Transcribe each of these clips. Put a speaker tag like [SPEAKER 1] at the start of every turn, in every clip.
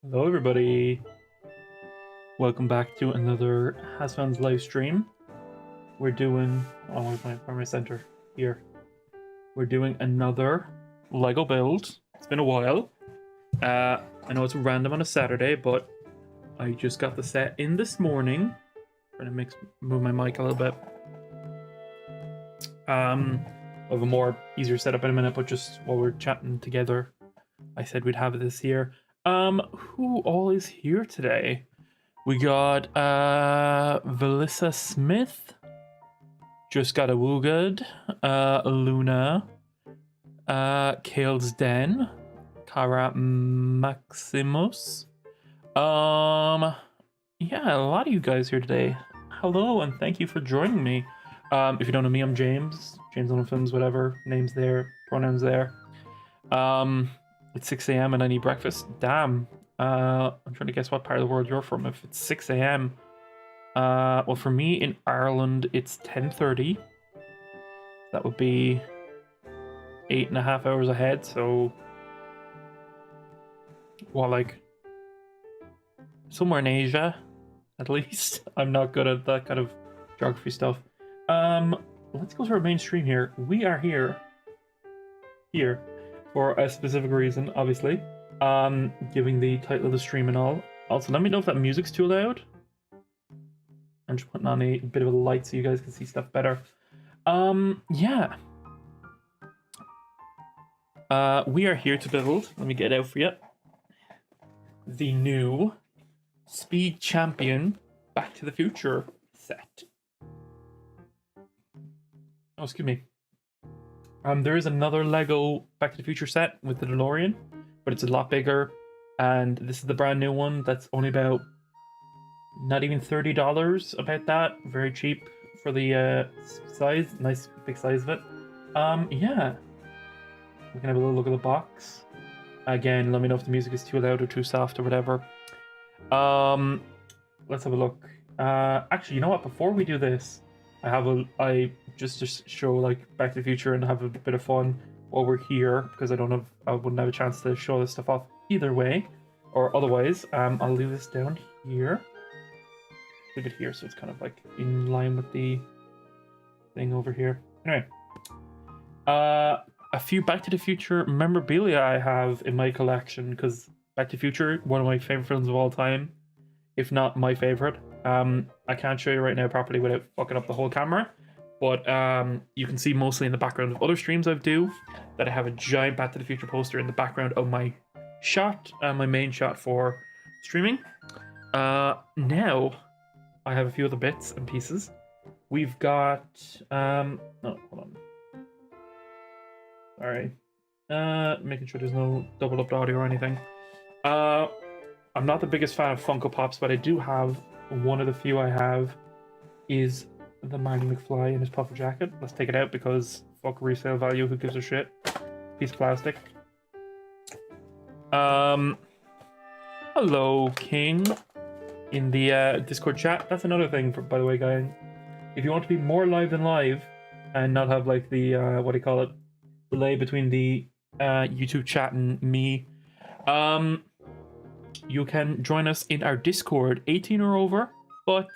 [SPEAKER 1] Hello everybody, welcome back to another Hazfans live stream. We're doing, where's my center? Here. We're doing another Lego build. It's been a while. I know it's random on a Saturday, but I just got the set in this morning. Trying to move my mic a little bit. I'll have a more easier setup in a minute, but just while we're chatting together, I said we'd have this here. Who all is here today? We got Velissa Smith, Just Got a Woogud, Luna, Kale's Den, Cara Maximus. Yeah, a lot of you guys here today. Hello and thank you for joining me. If you don't know me, I'm James. James on Films, whatever. Name's there, pronouns there. It's 6 a.m. and I need breakfast. Damn. I'm trying to guess what part of the world you're from. If it's 6 a.m. Well, for me in Ireland, it's 10:30. That would be 8.5 hours ahead. So, well, like somewhere in Asia, at least. I'm not good at that kind of geography stuff. Let's go to our main stream here. We are here for a specific reason, obviously. Giving the title of the stream and all. Also, let me know if that music's too loud. I'm just putting on a bit of a light so you guys can see stuff better. Yeah. We are here to build, let me get it out for you, the new Speed Champion Back to the Future set. Oh, excuse me. There is another Lego Back to the Future set with the Delorean, but it's a lot bigger, and this is the brand new one that's only about not even $30, about that. Very cheap for the size, nice big size of it. Yeah. We can have a little look at the box. Again, let me know if the music is too loud or too soft or whatever. Let's have a look. Actually, you know what? Before we do this, I just to show like Back to the Future and have a bit of fun while we're here, because I wouldn't have a chance to show this stuff off either way or otherwise. I'll leave this down here. Leave it here so it's kind of like in line with the thing over here. Anyway, a few Back to the Future memorabilia I have in my collection, because Back to the Future, one of my favorite films of all time, if not my favorite. I can't show you right now properly without fucking up the whole camera, but you can see mostly in the background of other streams I do that I have a giant Back to the Future poster in the background of my shot, my main shot for streaming. Now I have a few other bits and pieces. We've got oh, hold on. Sorry. Making sure there's no double up audio or anything. I'm not the biggest fan of Funko Pops, but I do have one of the few I have is the Marty McFly in his puffer jacket. Let's take it out because fuck resale value, who gives a shit? Piece of plastic. Hello, King, in the Discord chat. That's another thing, by the way, guys. If you want to be more live than live and not have like the what do you call it, delay between the YouTube chat and me, you can join us in our Discord, 18 or over, but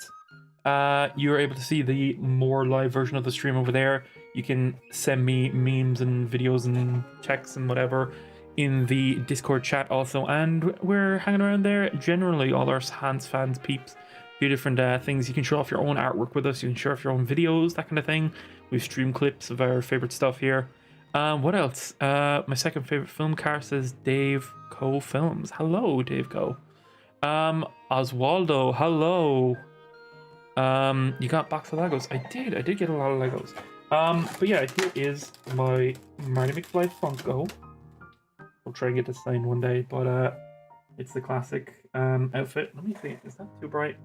[SPEAKER 1] you're able to see the more live version of the stream over there. You can send me memes and videos and texts and whatever in the Discord chat also, and we're hanging around there generally, all our Hazfans peeps. A few different things. You can show off your own artwork with us, you can show off your own videos, that kind of thing. We stream clips of our favorite stuff here. What else? My second favorite film car says Dave Co Films. Hello, Dave Co. Oswaldo, hello. You got a box of Legos. I did get a lot of Legos. But yeah, here is my Marty McFly Funko. I'll try and get this signed one day, but it's the classic outfit. Let me see, is that too bright?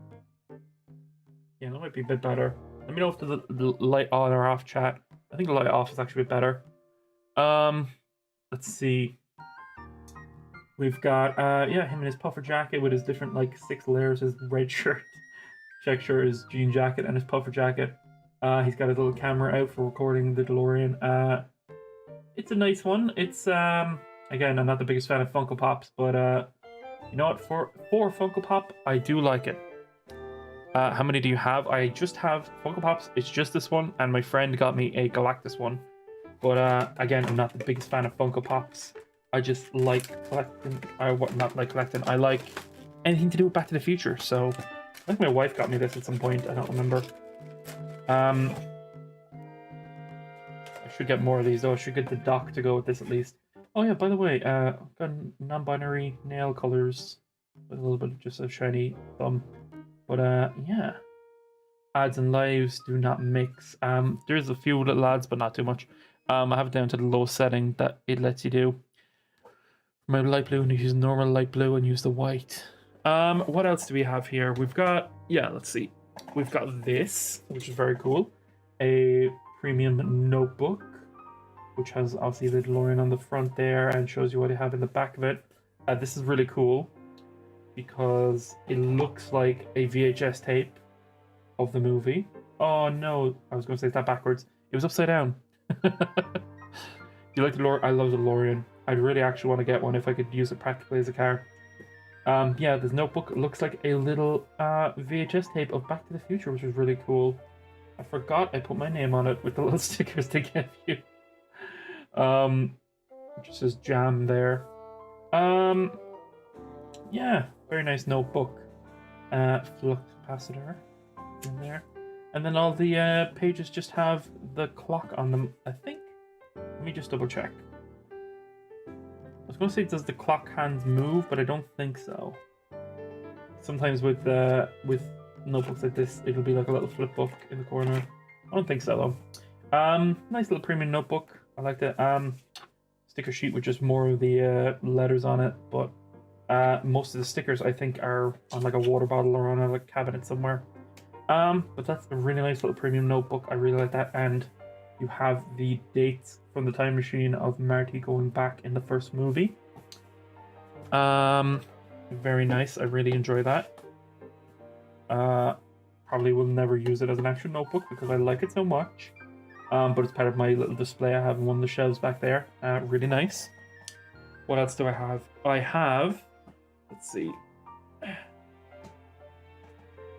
[SPEAKER 1] Yeah, that might be a bit better. Let me know if the light on or off, chat. I think the light off is actually a bit better. Let's see. We've got yeah, him in his puffer jacket with his different like 6 layers, his red shirt, check shirt, his jean jacket, and his puffer jacket. He's got his little camera out for recording the DeLorean. It's a nice one. It's again, I'm not the biggest fan of Funko Pops, but You know what? For Funko Pop, I do like it. How many do you have? I just have Funko Pops. It's just this one, and my friend got me a Galactus one. But again, I'm not the biggest fan of Funko Pops. I just like collecting. Not like collecting. I like anything to do with Back to the Future. So I think my wife got me this at some point. I don't remember. I should get more of these though. I should get the dock to go with this at least. Oh yeah, by the way, got non-binary nail colors with a little bit of just a shiny thumb. But yeah. Ads and lives do not mix. There's a few little ads, but not too much. I have it down to the lowest setting that it lets you do. My light blue, and you use normal light blue and use the white. What else do we have here? We've got, yeah, let's see. We've got this, which is very cool. A premium notebook, which has obviously the DeLorean on the front there and shows you what you have in the back of it. This is really cool because it looks like a VHS tape of the movie. Oh no, I was going to say that backwards. It was upside down. You like the DeLorean? I love the DeLorean. I'd really actually want to get one if I could use it practically as a car. Yeah, this notebook looks like a little VHS tape of Back to the Future, which is really cool. I forgot I put my name on it with the little stickers to give you. It just says jam there. Yeah, very nice notebook. Flux capacitor in there. And then all the pages just have the clock on them, I think. Let me just double check. I was going to say, does the clock hands move? But I don't think so. Sometimes with notebooks like this, it'll be like a little flip book in the corner. I don't think so though. Nice little premium notebook. I like the sticker sheet with just more of the letters on it. But most of the stickers I think are on like a water bottle or on a like, cabinet somewhere. But that's a really nice little premium notebook. I really like that. And you have the dates from the time machine of Marty going back in the first movie. Very nice. I really enjoy that. Probably will never use it as an actual notebook because I like it so much. But it's part of my little display I have in one of the shelves back there. Really nice. What else do I have? I have, let's see.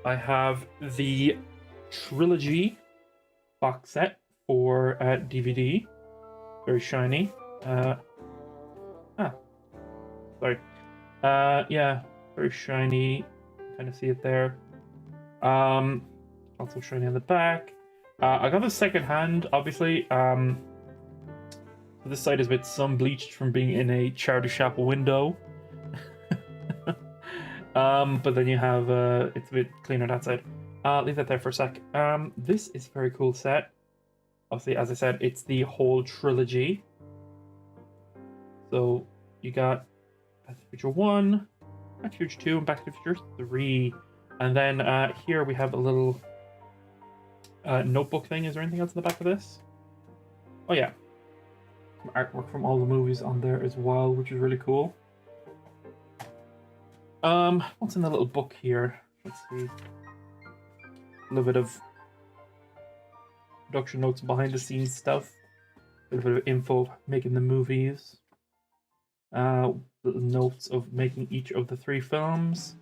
[SPEAKER 1] I have the trilogy box set for DVD. Very shiny. Sorry. Yeah, very shiny. Kind of see it there. Also shiny on the back. I got this second hand, obviously. This side is a bit sun bleached from being in a charity shop window. But then you have it's a bit cleaner that side. Leave that there for a sec. This is a very cool set. Obviously, as I said, it's the whole trilogy. So you got Back to the Future 1, Back to the Future 2, and Back to the Future 3. And then here we have a little notebook thing. Is there anything else in the back of this? Oh yeah. Some artwork from all the movies on there as well, which is really cool. What's in the little book here? Let's see. A little bit of production notes, behind the scenes stuff. A little bit of info making the movies. Little notes of making each of the 3 films.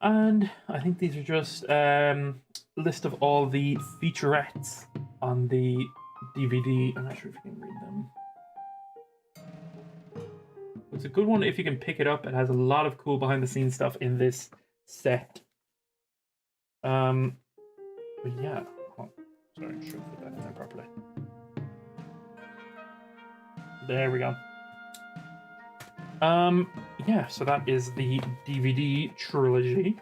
[SPEAKER 1] And I think these are just list of all the featurettes on the DVD. I'm not sure if you can read them. It's a good one if you can pick it up. It has a lot of cool behind the scenes stuff in this set. But yeah. Oh, sorry, I should put that in there properly. There we go. Yeah, so that is the DVD trilogy.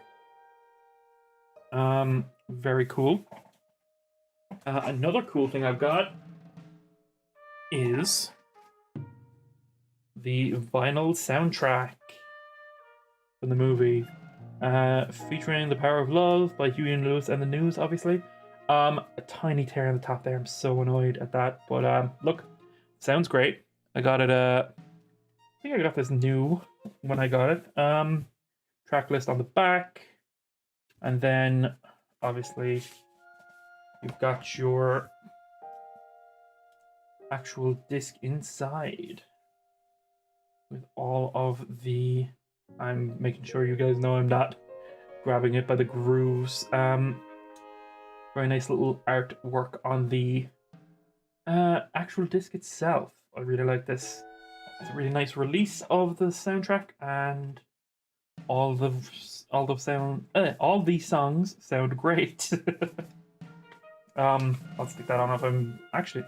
[SPEAKER 1] Very cool. Another cool thing I've got is the vinyl soundtrack from the movie, featuring The Power of Love by Huey and Lewis and the News, obviously. A tiny tear on the top there. I'm so annoyed at that, but look, sounds great. I got it. I think I got this new when I got it. Track list on the back, and then obviously you've got your actual disc inside with all of the I'm making sure you guys know I'm not grabbing it by the grooves. Very nice little artwork on the actual disc itself. I really like this. It's a really nice release of the soundtrack, and all the songs sound great. I'll stick that on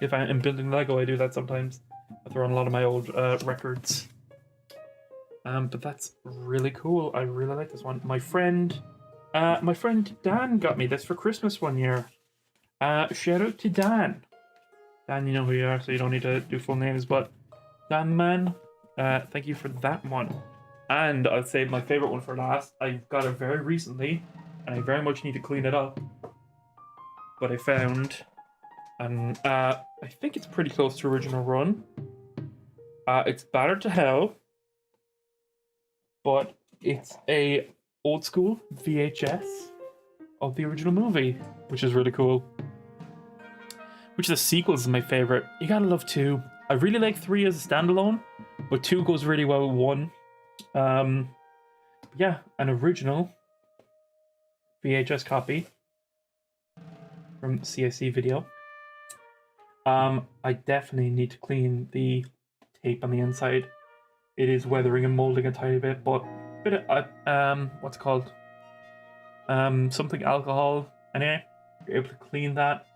[SPEAKER 1] if I'm building Lego. I do that sometimes. I throw on a lot of my old records. But that's really cool. I really like this one. My friend Dan got me this for Christmas one year. Shout out to Dan. Dan, you know who you are, so you don't need to do full names, but Dan man, thank you for that one. And I'll save my favorite one for last. I got it very recently, and I very much need to clean it up. But I found, and I think it's pretty close to original run. It's battered to hell, but it's a old school VHS of the original movie, which is really cool. Which of the sequels is my favorite? You gotta love 2. I really like 3 as a standalone, but 2 goes really well with 1. Yeah, an original VHS copy from CIC Video. I definitely need to clean the tape on the inside. It is weathering and molding a tiny bit, but a bit of what's it called? Something alcohol. Anyway, you're able to clean that.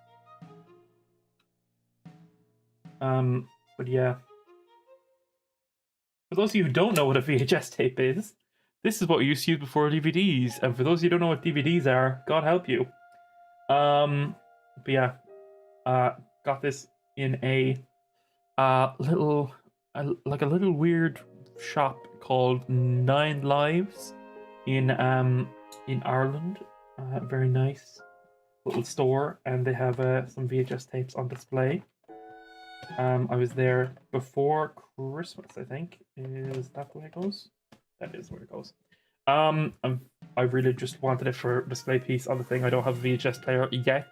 [SPEAKER 1] But yeah. For those of you who don't know what a VHS tape is, this is what we used to use before DVDs. And for those of you who don't know what DVDs are, God help you. But yeah, got this in a little weird shop called 9 Lives in Ireland. Very nice little store, and they have some VHS tapes on display. I was there before Christmas, I think. Is that the way it goes? That is where it goes. I really just wanted it for display piece on the thing. I don't have a VHS player yet.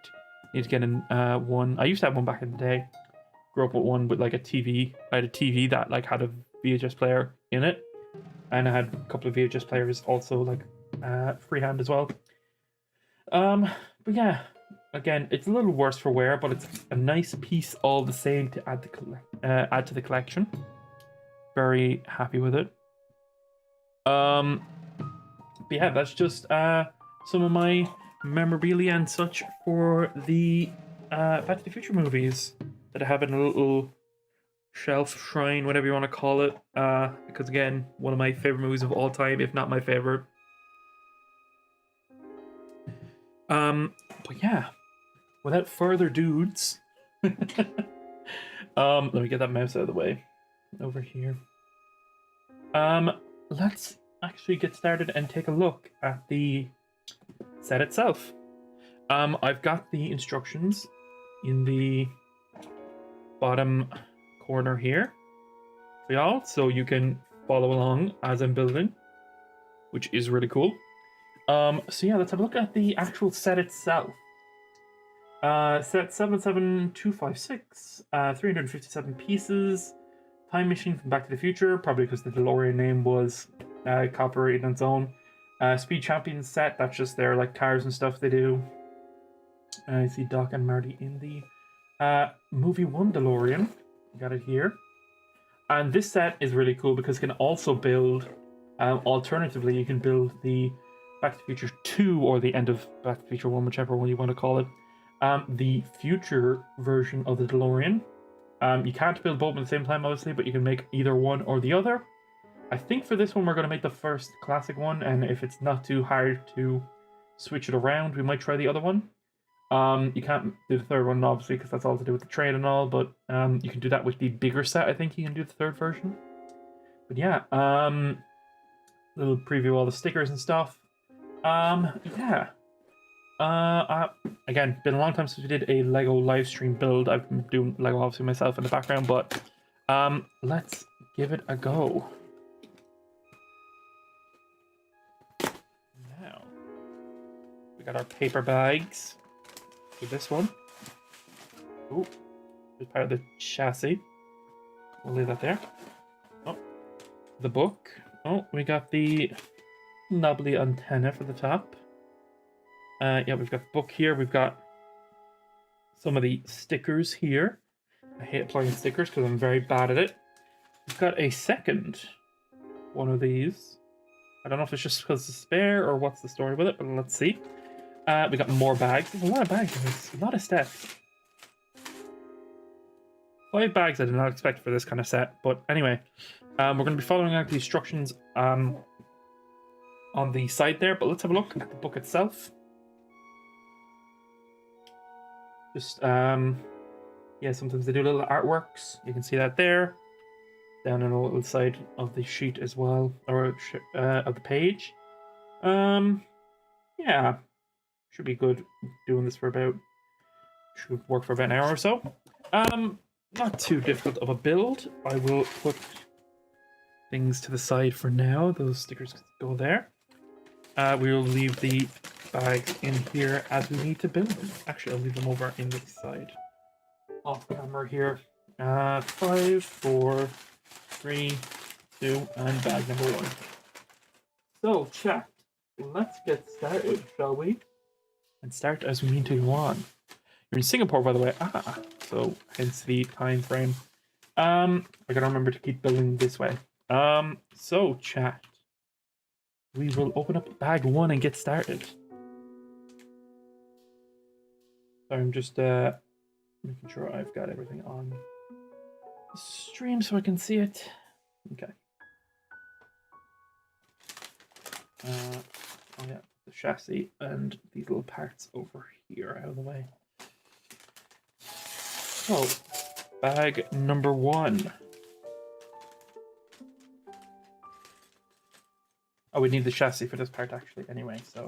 [SPEAKER 1] Need to get in one. I used to have one back in the day. Grew up with one with like a TV. I had a TV that like had a VHS player in it, and I had a couple of VHS players also like freehand as well. But yeah, again, it's a little worse for wear, but it's a nice piece all the same to add to the collection. Very happy with it. But yeah, that's just some of my memorabilia and such for the Back to the Future movies that I have in a little shelf, shrine, whatever you want to call it. Because again, one of my favorite movies of all time, if not my favorite. But yeah, without further dudes, let me get that mouse out of the way. Over here. Let's actually get started and take a look at the set itself. I've got the instructions in the bottom corner here for y'all, so you can follow along as I'm building, which is really cool. So yeah, let's have a look at the actual set itself. Set 77256, 357 pieces. Time machine from Back to the Future, probably because the DeLorean name was copyrighted on its own. Speed Champions set, that's just their like cars and stuff they do. I see Doc and Marty in the movie 1 DeLorean. Got it here. And this set is really cool because you can also build, alternatively, you can build the Back to the Future 2 or the end of Back to the Future 1, whichever one you want to call it. The future version of the DeLorean. You can't build both at the same time, obviously, but you can make either one or the other. I think for this one, we're going to make the first classic one, and if it's not too hard to switch it around, we might try the other one. You can't do the third one, obviously, because that's all to do with the train and all, but you can do that with the bigger set. I think you can do the third version. But yeah, little preview of all the stickers and stuff. Yeah. Again, been a long time since we did a Lego live stream build. I've been doing Lego obviously myself in the background, but let's give it a go. Now, we got our paper bags for this one. Oh, it's part of the chassis. We'll leave that there. Oh, the book. Oh, we got the knobbly antenna for the top. Yeah, we've got the book here. We've got some of the stickers here. I hate applying stickers because I'm very bad at it. We've got a second one of these. I don't know if it's just because it's spare or what's the story with it, but let's see. We got more bags. There's a lot of bags. There's a lot of steps. 5 bags I did not expect for this kind of set, but anyway, we're going to be following out the instructions on the side there, but let's have a look at the book itself. Just, yeah, sometimes they do little artworks. You can see that there, down on the little side of the sheet as well, or of the page. Yeah, should be good doing this for about, should work for about an hour or so. Not too difficult of a build. I will put things to the side for now. Those stickers go there. We will leave the bags in here as we need to build them. Actually, I'll leave them over in the side. Off camera here. 5, 4, 3, 2, and bag number 1. So, chat, let's get started, shall we? And start as we need to go on. You're in Singapore, by the way. So hence the time frame. I gotta remember to keep building this way. So chat, we will open up bag 1 and get started. So I'm just making sure I've got everything on the stream so I can see it. Okay. Oh yeah, the chassis and these little parts over here out of the way. So, bag number 1. Oh, we need the chassis for this part actually anyway, so.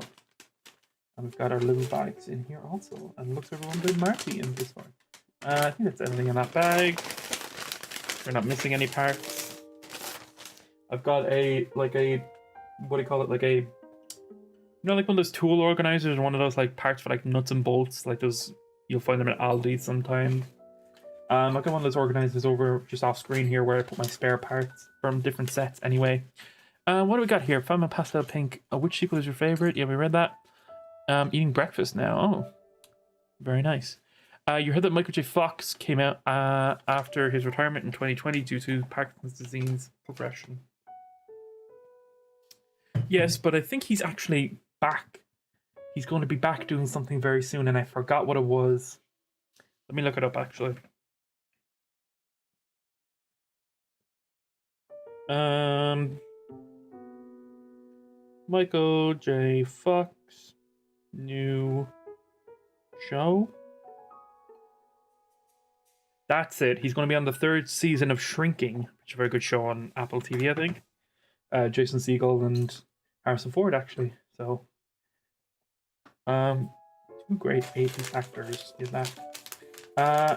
[SPEAKER 1] And we've got our little bags in here also. And looks like everyone did Marty in this one. I think that's everything in that bag. We're not missing any parts. I've got what do you call it? Like a, like one of those tool organizers, or one of those like parts for like nuts and bolts, like those, you'll find them at Aldi sometimes. I've got one of those organizers over just off screen here where I put my spare parts from different sets anyway. What do we got here? Found my pastel pink. Which sequel is your favorite? Yeah, we read that. Eating breakfast now. Oh, very nice. You heard that Michael J. Fox came out after his retirement in 2020 due to Parkinson's disease progression. Yes, but I think he's actually back. He's going to be back doing something very soon, and I forgot what it was. Let me look it up, actually. Michael J. Fox, new show. That's it. He's going to be on the 3rd season of Shrinking, which is a very good show on Apple TV, I think. Jason Segel and Harrison Ford, actually. So, 2 great 80s actors in that.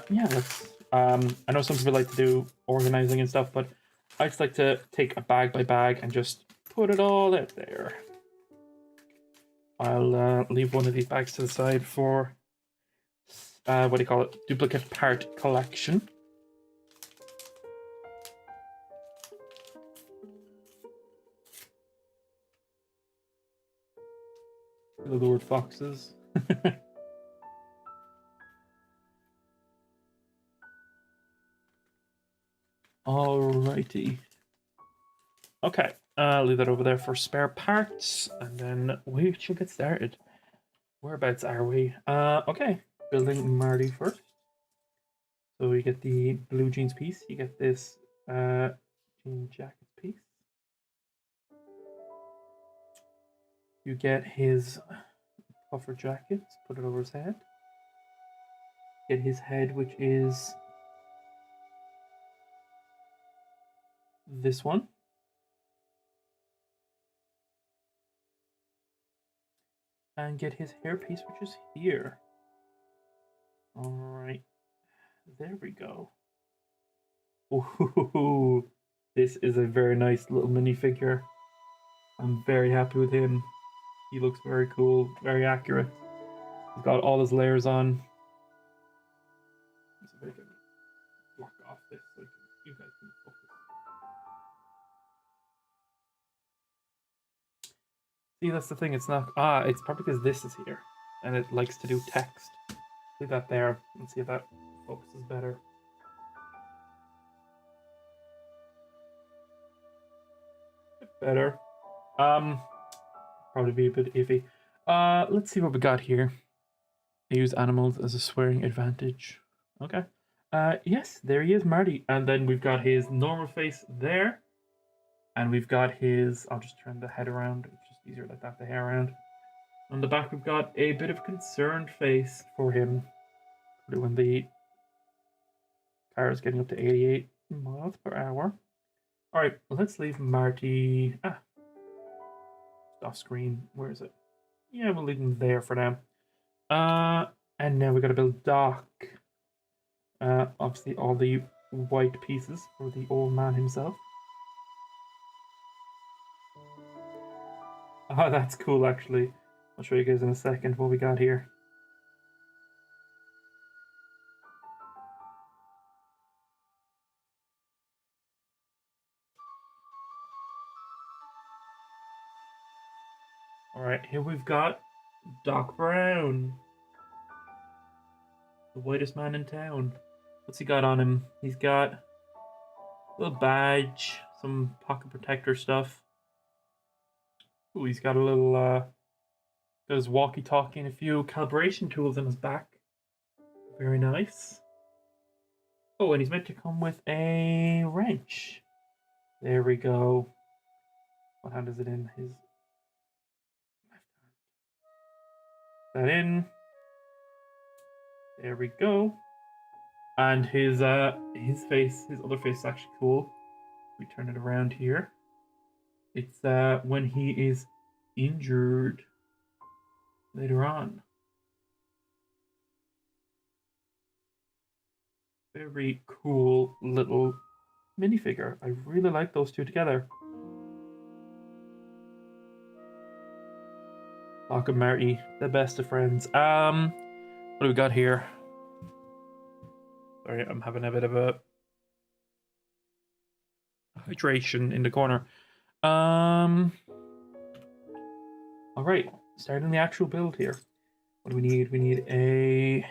[SPEAKER 1] Yeah, let's. I know some people like to do organizing and stuff, but I just like to take a bag by bag and just put it all out there. I'll leave one of these bags to the side for what do you call it? Duplicate part collection. The Lord Foxes. Alrighty. Okay, leave that over there for spare parts, and then we should get started. Whereabouts are we? Okay, building Marty first. So we get the blue jeans piece. You get this jean jacket piece. You get his puffer jacket. Put it over his head. Get his head, which is this one. And get his hairpiece, which is here. Alright. There we go. Ooh, this is a very nice little minifigure. I'm very happy with him. He looks very cool, very accurate. He's got all his layers on. Let's see if I can block off this so you guys can focus. See, that's the thing. It's not. It's probably because this is here, and it likes to do text. Leave that there and see if that focuses better. Better. Probably be a bit iffy. Let's see what we got here. Use animals as a swearing advantage. Okay. Yes, there he is, Marty. And then we've got his normal face there. And we've got his. I'll just turn the head around. It's just easier like that, the hair around. On the back, we've got a bit of concerned face for him. When the car is getting up to 88 miles per hour. Alright, let's leave Marty. Off screen. Where is it? Yeah, we'll leave him there for now. And now we gotta build Doc. Obviously, all the white pieces for the old man himself. Oh, that's cool, actually. I'll show you guys in a second what we got here. Alright, here we've got Doc Brown. The whitest man in town. What's he got on him? He's got a little badge, some pocket protector stuff. Ooh, he's got a little, got his walkie-talkie and a few calibration tools in his back. Very nice. Oh, and he's meant to come with a wrench. There we go. What hand is it in? His left hand. That in. There we go. And his face, his other face is actually cool. We turn it around here. It's when he is injured later on. Very cool little minifigure. I really like those two together. Doc and Marty, the best of friends. What do we got here? Sorry, I'm having a bit of a hydration in the corner. All right, starting the actual build here. What do we need? We need a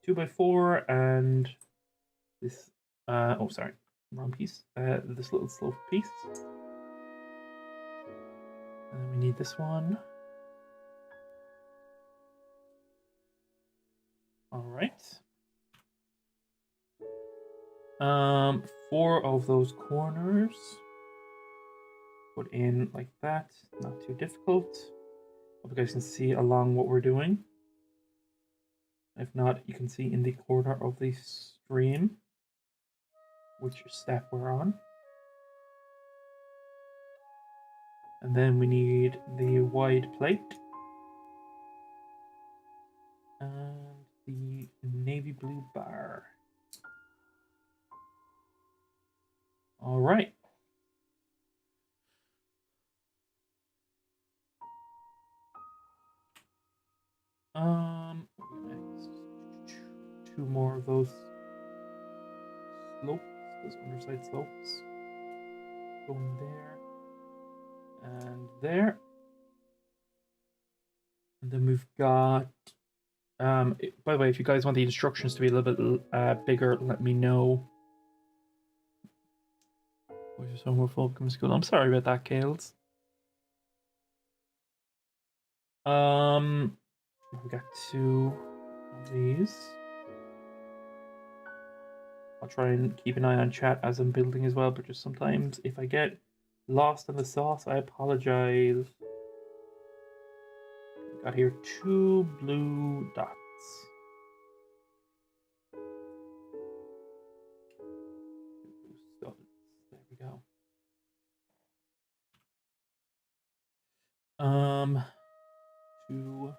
[SPEAKER 1] 2x4 and this. Oh, sorry, wrong piece. This little slope piece. And we need this one. All right. 4 of those corners. Put in like that. Not too difficult. Hope you guys can see along what we're doing. If not, you can see in the corner of the stream which step we're on. And then we need the wide plate. And the navy blue bar. All right. Next, 2 more of those slopes, those underside slopes. Going there and there. And then we've got. By the way, if you guys want the instructions to be a little bit bigger, let me know. Which is more full school. I'm sorry about that, Kales. We got 2 of these. I'll try and keep an eye on chat as I'm building as well, but just sometimes if I get lost in the sauce, I apologize. Got here 2 blue dots. There we go. 2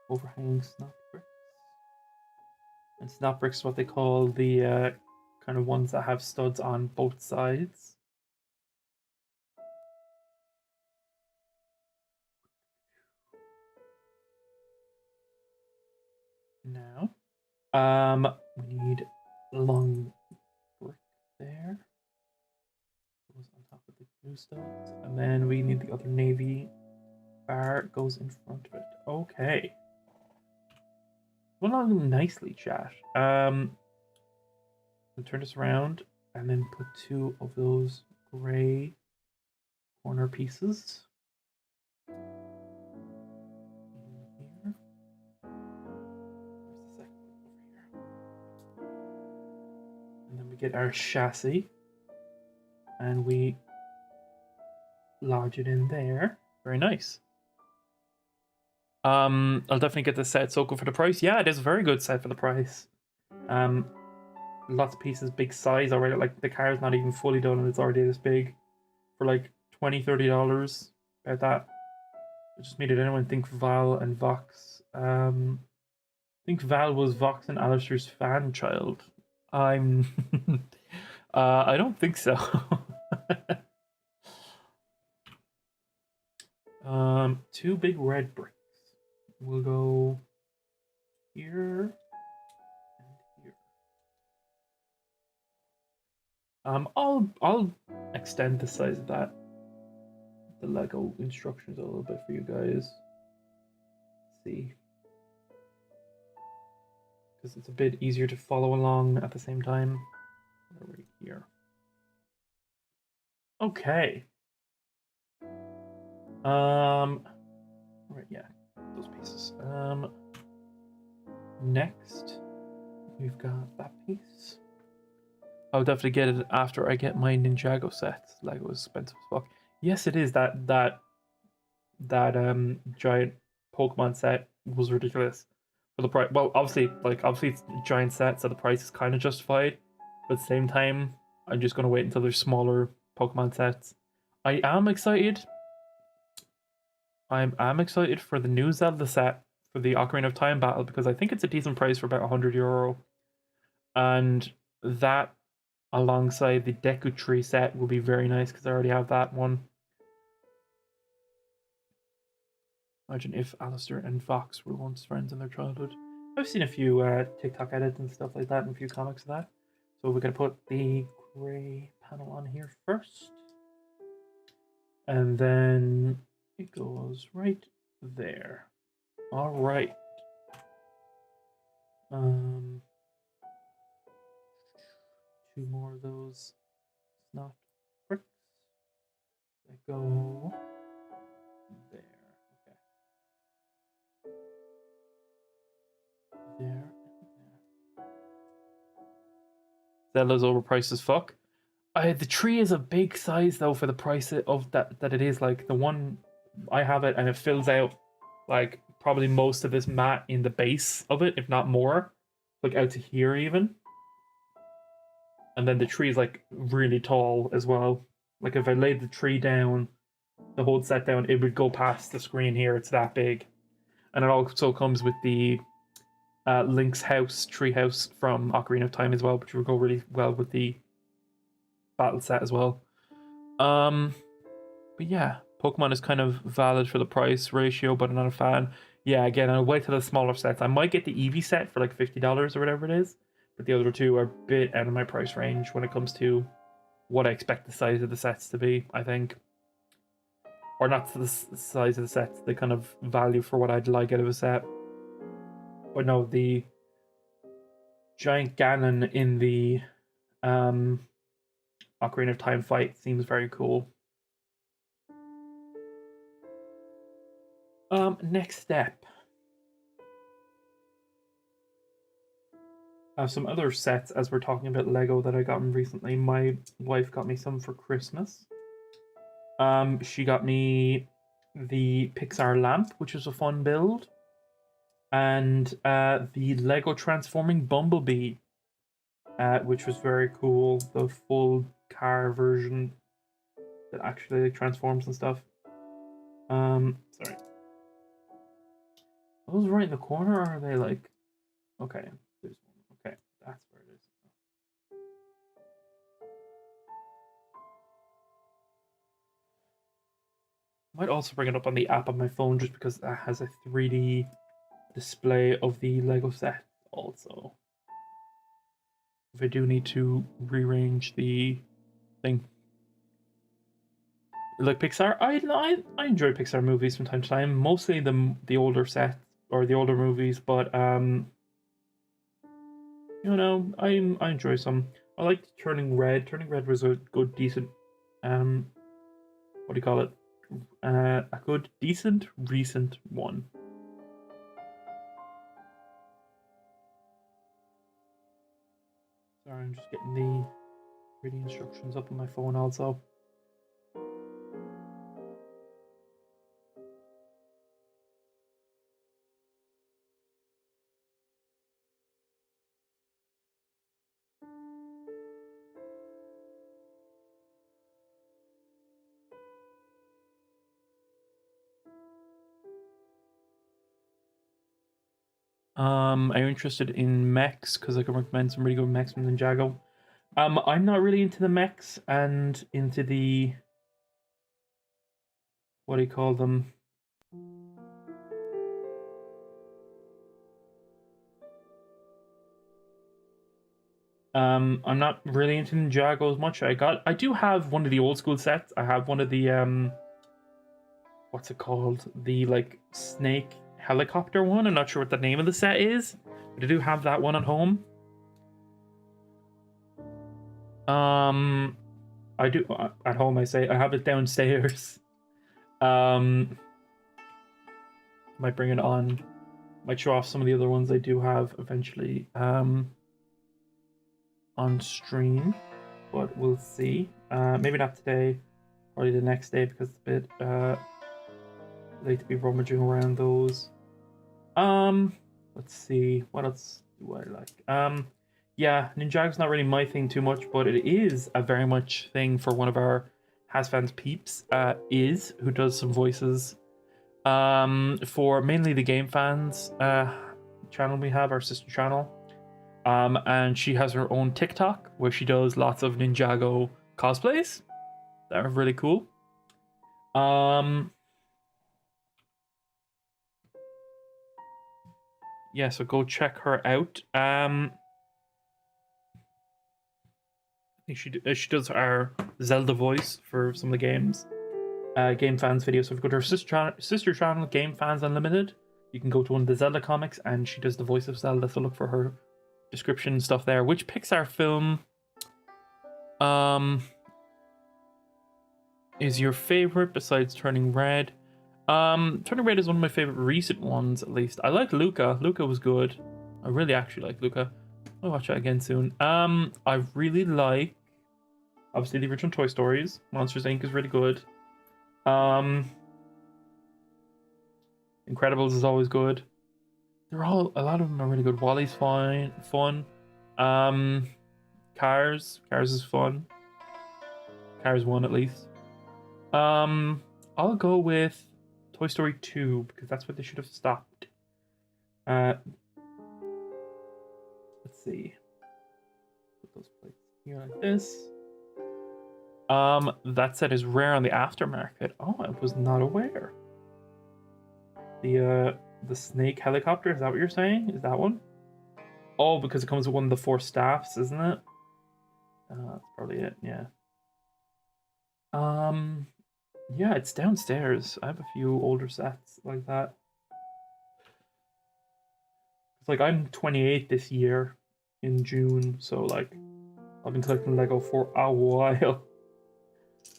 [SPEAKER 1] overhanging snot bricks. And snot bricks is what they call the kind of ones that have studs on both sides. Now, we need long brick there. Goes on top of the blue studs, and then we need the other navy bar goes in front of it. Okay. Went along nicely, chat. I'll turn this around and then put 2 of those gray corner pieces in here. Where's the second one? Over here. And then we get our chassis and we lodge it in there. Very nice. I'll definitely get this set so good for the price. Yeah, it is a very good set for the price. Lots of pieces, big size already. Like the car is not even fully done and it's already this big for like $20-$30. About that. I just made it anyone think Val and Vox. I think Val was Vox and Alistair's fan child. I'm I don't think so. 2 big red bricks. We'll go here and here. I'll extend the size of the Lego instructions a little bit for you guys. Let's see, because it's a bit easier to follow along at the same time. Right here. Okay. Right, yeah, those pieces. Next, we've got that piece. I'll definitely get it after I get my Ninjago set. Lego is expensive as fuck. Yes, it is. That giant Pokemon set was ridiculous for the price. Well, obviously it's a giant set, so the price is kind of justified. But at the same time, I'm just gonna wait until there's smaller Pokemon sets. I am excited. I'm excited for the new Zelda set for the Ocarina of Time battle because I think it's a decent price for about €100, and that alongside the Deku Tree set will be very nice because I already have that one. Imagine if Alistair and Fox were once friends in their childhood. I've seen a few TikTok edits and stuff like that and a few comics of that. So we're going to put the gray panel on here first. And then it goes right there. All right. 2 more of those snot bricks that go there. Okay. There and there. Zelda's overpriced as fuck. The tree is a big size though for the price of that it is. Like the one I have it and it fills out like probably most of this mat in the base of it, if not more, like out to here even. And then the tree is like really tall as well. Like if I laid the tree down, the whole set down, it would go past the screen here. It's that big. And it also comes with the Link's house, tree house from Ocarina of Time as well, which would go really well with the battle set as well. But yeah, Pokemon is kind of valid for the price ratio, but I'm not a fan. Yeah, again, I'll wait till the smaller sets. I might get the Eevee set for like $50 or whatever it is, but the other 2 are a bit out of my price range when it comes to what I expect the size of the sets to be, I think. Or not the size of the sets, the kind of value for what I'd like out of a set. But no, the giant Ganon in the Ocarina of Time fight seems very cool. Next step. I have some other sets as we're talking about Lego that I got recently. My wife got me some for Christmas. She got me the Pixar lamp, which is a fun build, and the Lego transforming Bumblebee, which was very cool. The full car version that actually like, transforms and stuff. Sorry. Are those right in the corner, or are they like? Okay, there's one. Okay, that's where it is. Might also bring it up on the app on my phone just because that has a 3D display of the Lego set also. If I do need to rearrange the thing. like Pixar. I enjoy Pixar movies from time to time. Mostly the older sets or the older movies, but you know, I enjoy some. I like Turning Red. Turning Red was a good, decent, what do you call it? A good, decent, recent one. Sorry, I'm just getting the reading instructions up on my phone also. Are you interested in mechs? Because I can recommend some really good mechs from Ninjago. I'm not really into the mechs and into the, what do you call them? I'm not really into Ninjago as much. I do have one of the old school sets. I have one of the what's it called? The like snake helicopter one. I'm not sure what the name of the set is, but I do have that one at home. I do at home. I say I have it downstairs. Might bring it on. Might show off some of the other ones I do have eventually. On stream, but we'll see. Maybe not today, probably the next day because it's a bit late to be rummaging around those. Let's see, what else do I like? Yeah, Ninjago's not really my thing too much, but it is a very much thing for one of our Hazfans peeps, who does some voices for mainly the Game Fans channel we have, our sister channel. And she has her own TikTok where she does lots of Ninjago cosplays. They're really cool. Yeah, so go check her out. I think she does our Zelda voice for some of the games. Game Fans videos. So if you go to her sister channel, Game Fans Unlimited, you can go to one of the Zelda comics, and she does the voice of Zelda. So look for her description and stuff there. Which Pixar film is your favorite besides Turning Red? Turning Red is one of my favorite recent ones, at least. I like Luca. Luca was good. I really actually like Luca. I'll watch that again soon. I really like, obviously, the original Toy Stories. Monsters Inc. is really good. Incredibles is always good. A lot of them are really good. Wally's fun. Cars is fun. Cars 1 at least. I'll go with Toy Story 2 because that's what they should have stopped. Let's see. Put those plates here like this. That set is rare on the aftermarket. Oh, I was not aware. The snake helicopter, is that what you're saying? Is that one? Oh, because it comes with one of the 4 staffs, isn't it? That's probably it, yeah. Yeah, it's downstairs. I have a few older sets like that. It's like I'm 28 this year in June, so like I've been collecting Lego for a while.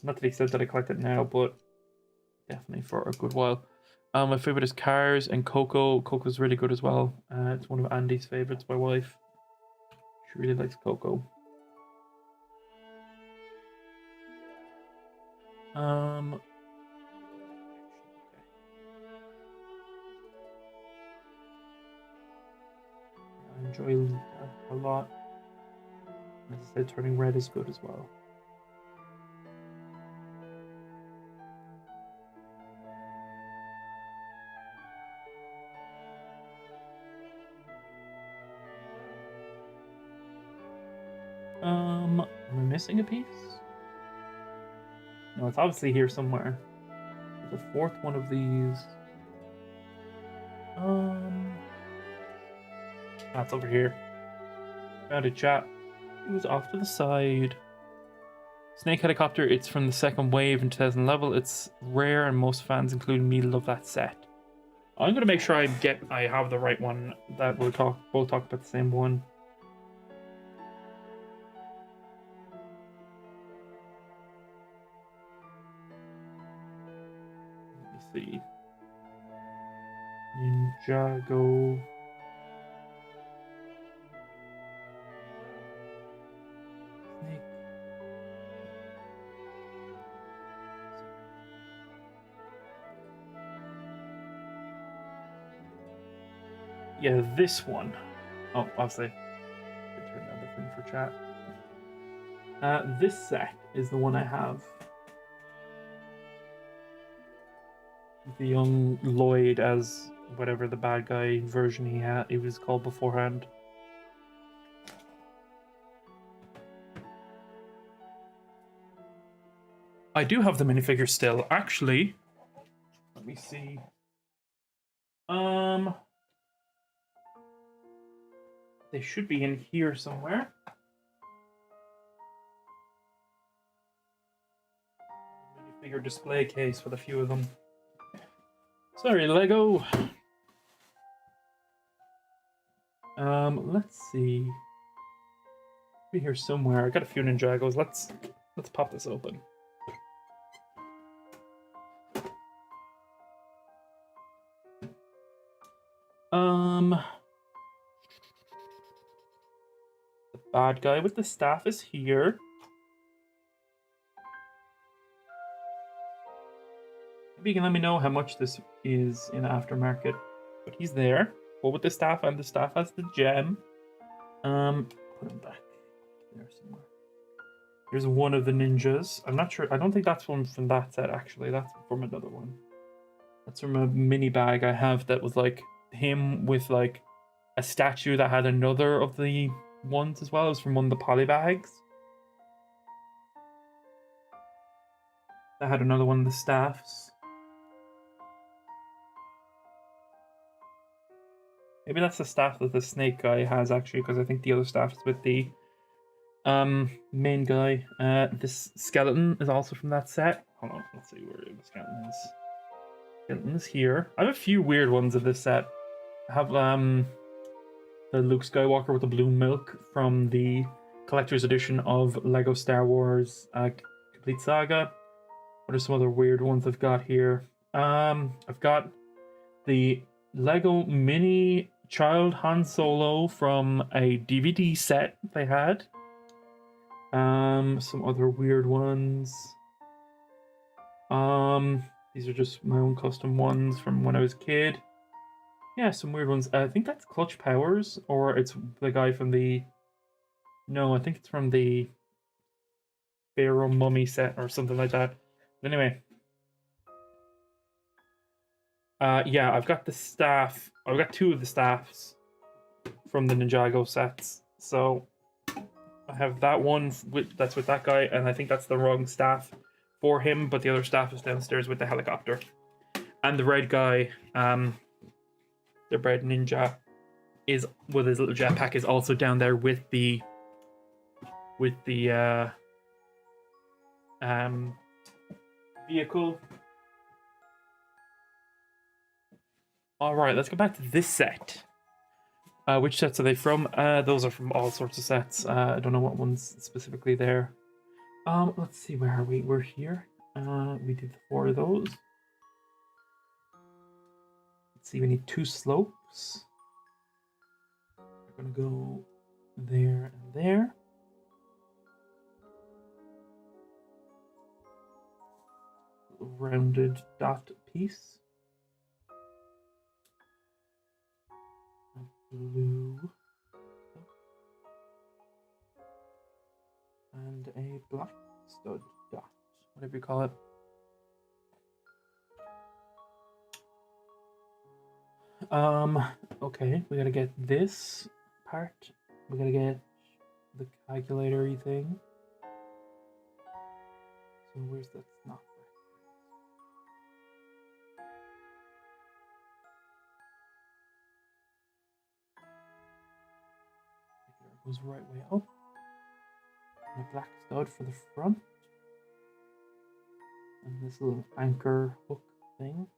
[SPEAKER 1] Not to the extent that I collect it now, but definitely for a good while. My favorite is Cars and Coco. Coco's really good as well. It's one of Andy's favorites, my wife. She really likes Coco. Okay. I enjoy Luca a lot. As I said, Turning Red is good as well. Am I missing a piece? No, it's obviously here somewhere. There's a 4th one of these. That's over here. Found a chat. It was off to the side. Snake Helicopter, it's from the second wave in 2000 level. It's rare and most fans, including me, love that set. I'm gonna make sure I have the right one, that we'll talk about the same one. Let me see. Ninjago. Snake. Yeah, this one. Oh, obviously. Turn down the thing for chat. This set is the one I have. The young Lloyd as whatever the bad guy version he was called beforehand. I do have the minifigures still. Actually, let me see. They should be in here somewhere. Minifigure display case with a few of them. Sorry, Lego. Let's see. Be here somewhere. I got a few Ninjagos. Let's pop this open. The bad guy with the staff is here. Maybe you can let me know how much this is in aftermarket. But he's there. But with the staff, and the staff has the gem. Put him back there somewhere. Here's one of the ninjas. I'm not sure. I don't think that's one from that set, actually. That's from another one. That's from a mini bag I have that was like him with like a statue that had another of the ones as well. It was from one of the poly bags. That had another one of the staffs. Maybe that's the staff that the snake guy has, actually, because I think the other staff is with the main guy. This skeleton is also from that set. Hold on, let's see where the skeleton is. Skeleton is here. I have a few weird ones of this set. I have the Luke Skywalker with the blue milk from the collector's edition of Lego Star Wars Complete Saga. What are some other weird ones I've got here? I've got the Lego Mini Child Han Solo from a DVD set they had. Some other weird ones. These are just my own custom ones from when I was a kid. Yeah, some weird ones. I think that's Clutch Powers, or it's the guy from the... No, I think it's from the Pharaoh Mummy set or something like that. But anyway. Yeah, I've got the staff. I've got two of the staffs from the Ninjago sets. So I have that one that's with that guy, and I think that's the wrong staff for him, but the other staff is downstairs with the helicopter. And the red guy, the red ninja, is with his little jetpack, is also down there with the vehicle. Alright, let's go back to this set. Which sets are they from? Those are from all sorts of sets. I don't know what one's specifically there. Let's see, where are we? We're here. We did 4 of those. Let's see, we need 2 slopes. We're gonna go there and there. Rounded dot piece. Blue. And a black stud dot, whatever you call it. Okay, we gotta get this part. We gotta get the calculatory thing. So where's that snot? Goes right way up. And a black stud for the front. And this little anchor hook thing.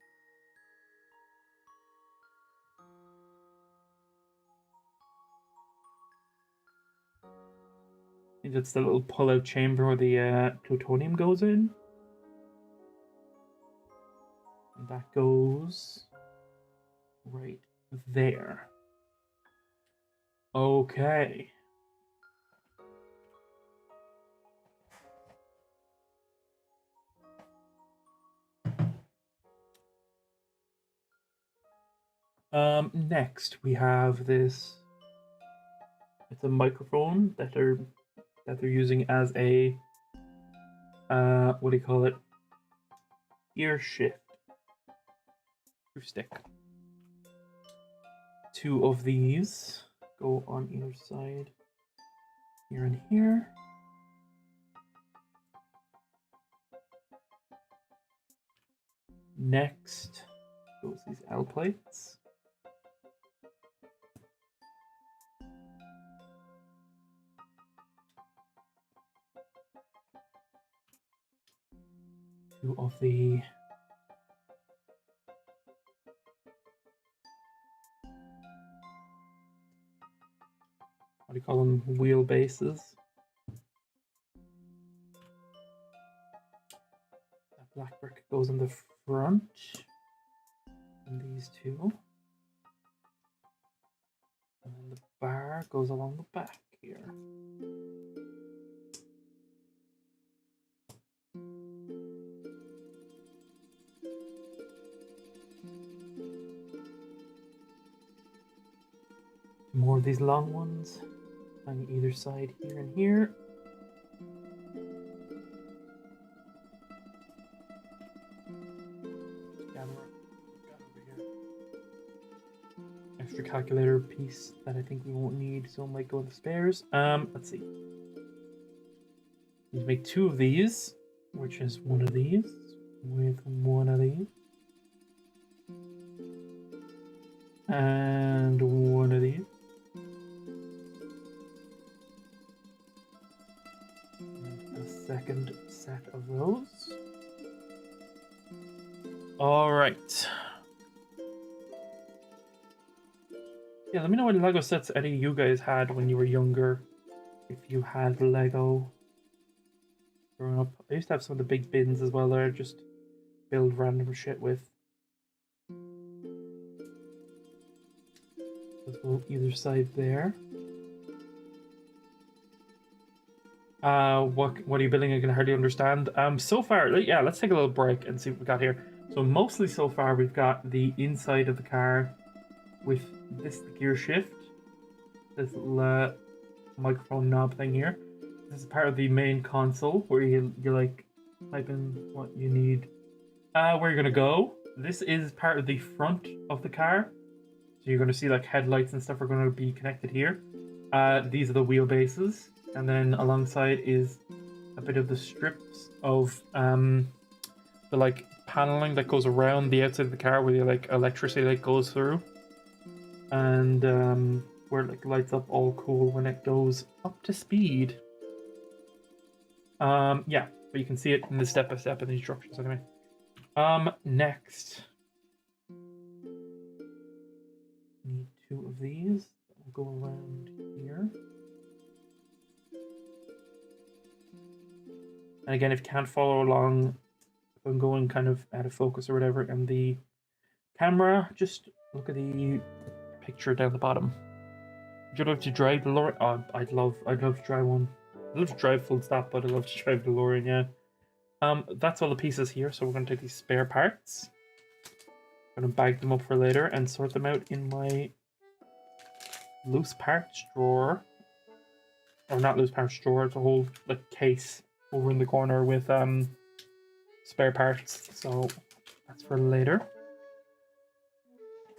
[SPEAKER 1] I think it's the little pull-out chamber where the plutonium goes in. And that goes right there. Okay. Next we have this. It's a microphone that they're using as a what do you call it? Ear shift. Ear stick. 2 of these go on either side. Here and here. Next goes these L plates. Two of the what do you call them? Wheelbases. That black brick goes in the front. And these 2. And then the bar goes along the back here. More of these long ones on either side here and here. Extra calculator piece that I think we won't need, so I might go in the spares. Let's see. Need to make 2 of these, which is one of these with one of these. And one of these. And a second set of those. All right. Yeah, let me know what Lego sets any of you guys had when you were younger. If you had Lego growing up. I used to have some of the big bins as well there, just build random shit with. Let's go either side there. What are you building? I can hardly understand. So far, yeah, let's take a little break and see what we got here. So mostly so far we've got the inside of the car with this gear shift, this little microphone knob thing here. This is part of the main console where you like type in what you need, where you're gonna go. This is part of the front of the car, so you're gonna see like headlights and stuff are gonna be connected here. These are the wheelbases, and then alongside is a bit of the strips of the like paneling that goes around the outside of the car where the like electricity like goes through, and where it like lights up all cool when it goes up to speed. Yeah, but you can see it in the step-by-step in the instructions anyway. Next. Need 2 of these. We'll go around here. And again, if you can't follow along, if I'm going kind of out of focus or whatever, and the camera, just look at the picture down the bottom. Would you love to drive the Delorean? Oh, I'd love to drive one. I'd love to drive full stop, but I'd love to drive the Delorean, yeah. That's all the pieces here, so we're going to take these spare parts. I'm going to bag them up for later and sort them out in my loose parts drawer. Or not loose parts drawer, it's a whole like case over in the corner with spare parts. So that's for later.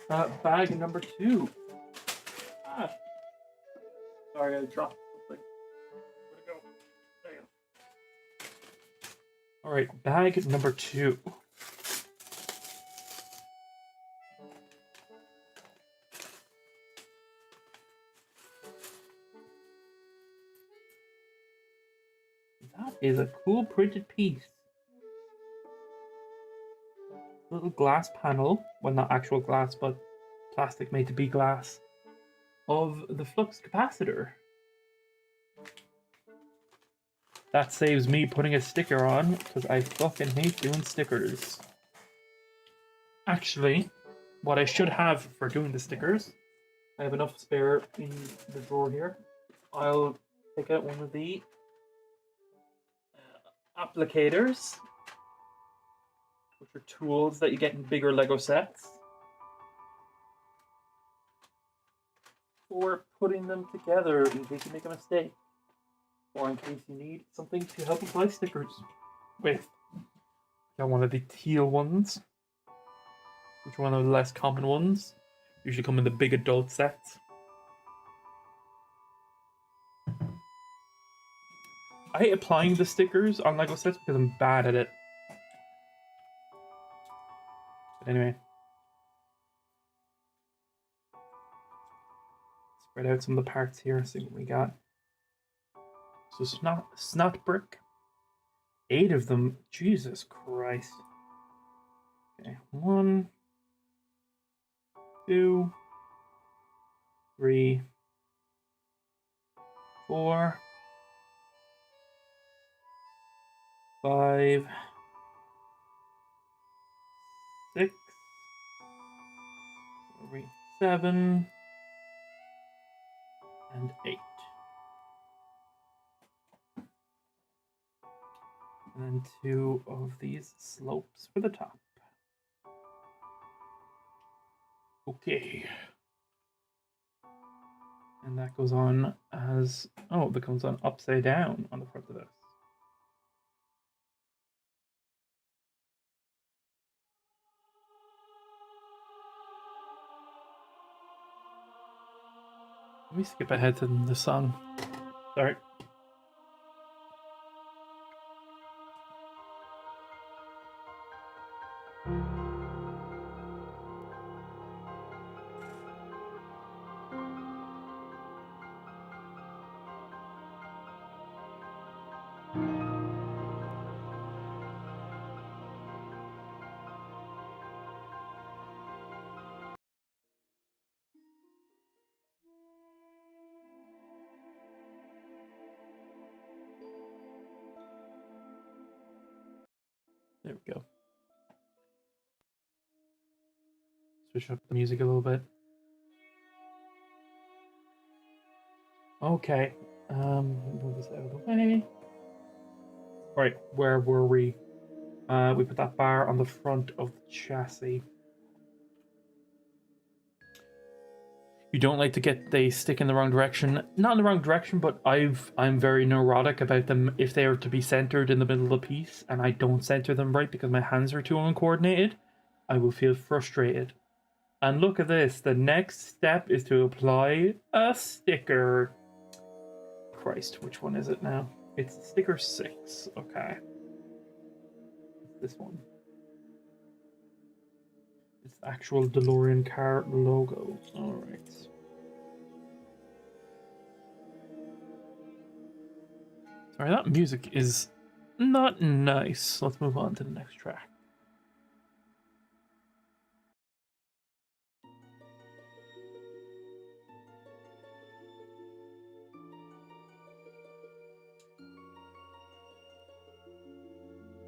[SPEAKER 1] Bag number 2. Ah. Sorry, I dropped something. Where'd it go? There you go. Alright, bag number 2. That is a cool printed piece. little glass panel, well, not actual glass, but plastic made to be glass, of the flux capacitor. That saves me putting a sticker on, because I fucking hate doing stickers. Actually, what I should have for doing the stickers, I have enough spare in the drawer here. I'll take out one of the applicators, which are tools that you get in bigger Lego sets, for putting them together in case you make a mistake, or in case you need something to help apply stickers with. Got one of the teal ones, which are one of the less common ones. Usually come in the big adult sets. I hate applying the stickers on Lego sets because I'm bad at it. But anyway. Spread out some of the parts here, see what we got. So snot brick. 8 of them. Jesus Christ. Okay, 1, 2, 3, 4, 5, 6, 7, and 8. And then 2 of these slopes for the top. Okay. And that goes on as, oh, that comes on upside down on the front of this. Let me skip ahead to the song. Sorry. There we go. Switch up the music a little bit. Okay. Move this out of the way. Right, where were we? We put that bar on the front of the chassis. You don't like to get they stick in the wrong direction. Not in the wrong direction, but I'm very neurotic about them if they are to be centered in the middle of the piece and I don't center them right because my hands are too uncoordinated, I will feel frustrated. And look at this, the next step is to apply a sticker. Christ, which one is it now? It's sticker 6, okay. This one. It's the actual Delorean car logo. Alright. Sorry, that music is not nice. Let's move on to the next track.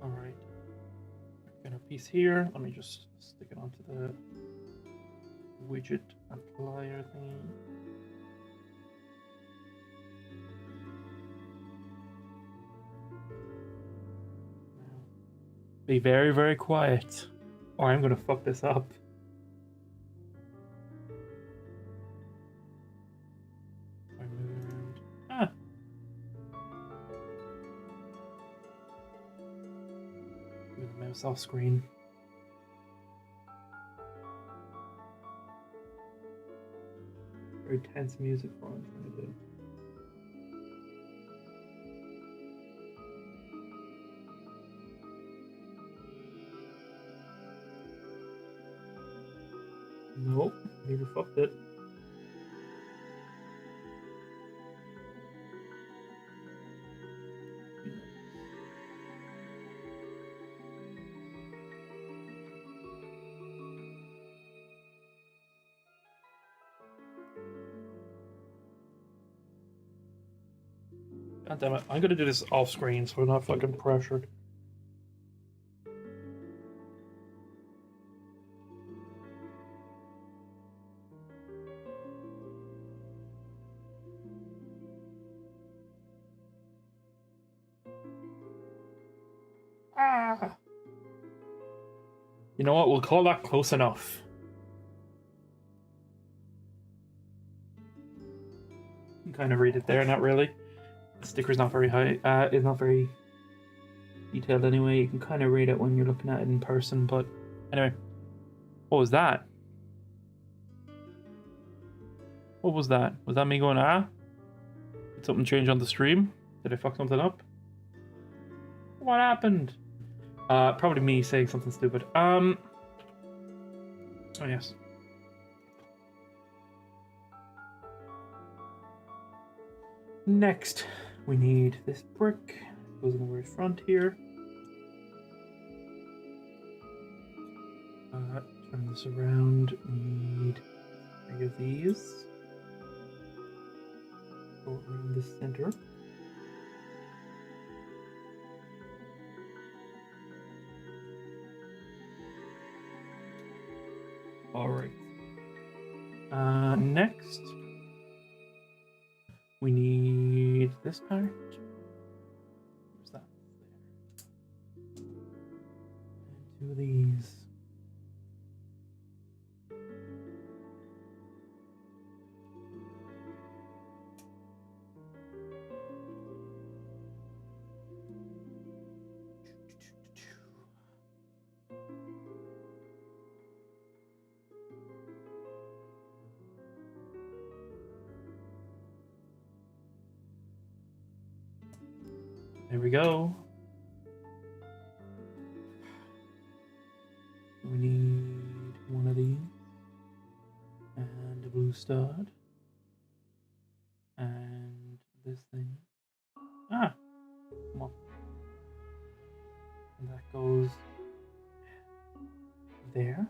[SPEAKER 1] Alright. Got a piece here. Let me just stick it onto the widget applier thing. Be very, very quiet, or I'm gonna fuck this up. Ah. Move the mouse off screen. Very tense music for what I'm trying to do. Nope, never fucked it. God damn it. I'm gonna do this off screen so I'm not fucking pressured. Ah! You know what? We'll call that close enough. You can kind of read it there, not really. The sticker's not very high. It's not very detailed anyway. You can kind of read it when you're looking at it in person, but anyway. What was that? What was that? Was that me going, ah? Did something change on the stream? Did I fuck something up? What happened? Probably me saying something stupid. Oh yes. Next, we need this brick. Goes in the very front here. Turn this around. Need 3 of these. Go around the center. Alright. Next, we need this part. Where's that? There. And 2 of these. There we go. We need 1 of these. And a blue stud. And this thing. Ah! Come on. And that goes there.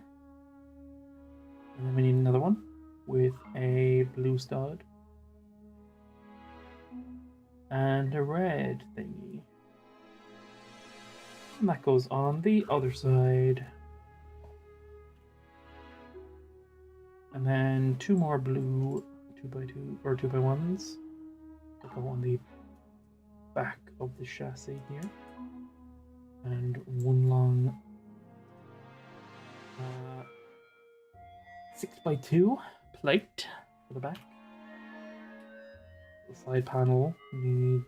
[SPEAKER 1] And then we need another one with a blue stud. And a red thingy. And that goes on the other side. And then 2 more blue 2x2 or 2x1s. That go on the back of the chassis here. And 1 long 6x2 plate for the back. The side panel needs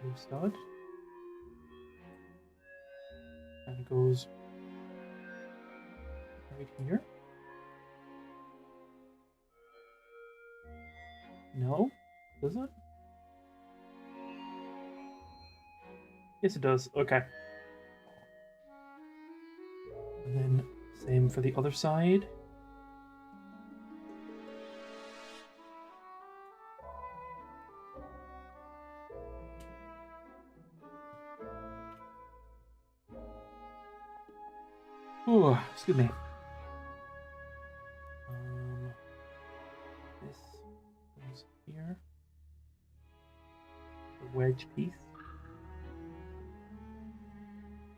[SPEAKER 1] a blue stud. And it goes right here. No? Does it? Yes, it does. Okay. And then same for the other side. Oh, excuse me. This goes here. The wedge piece.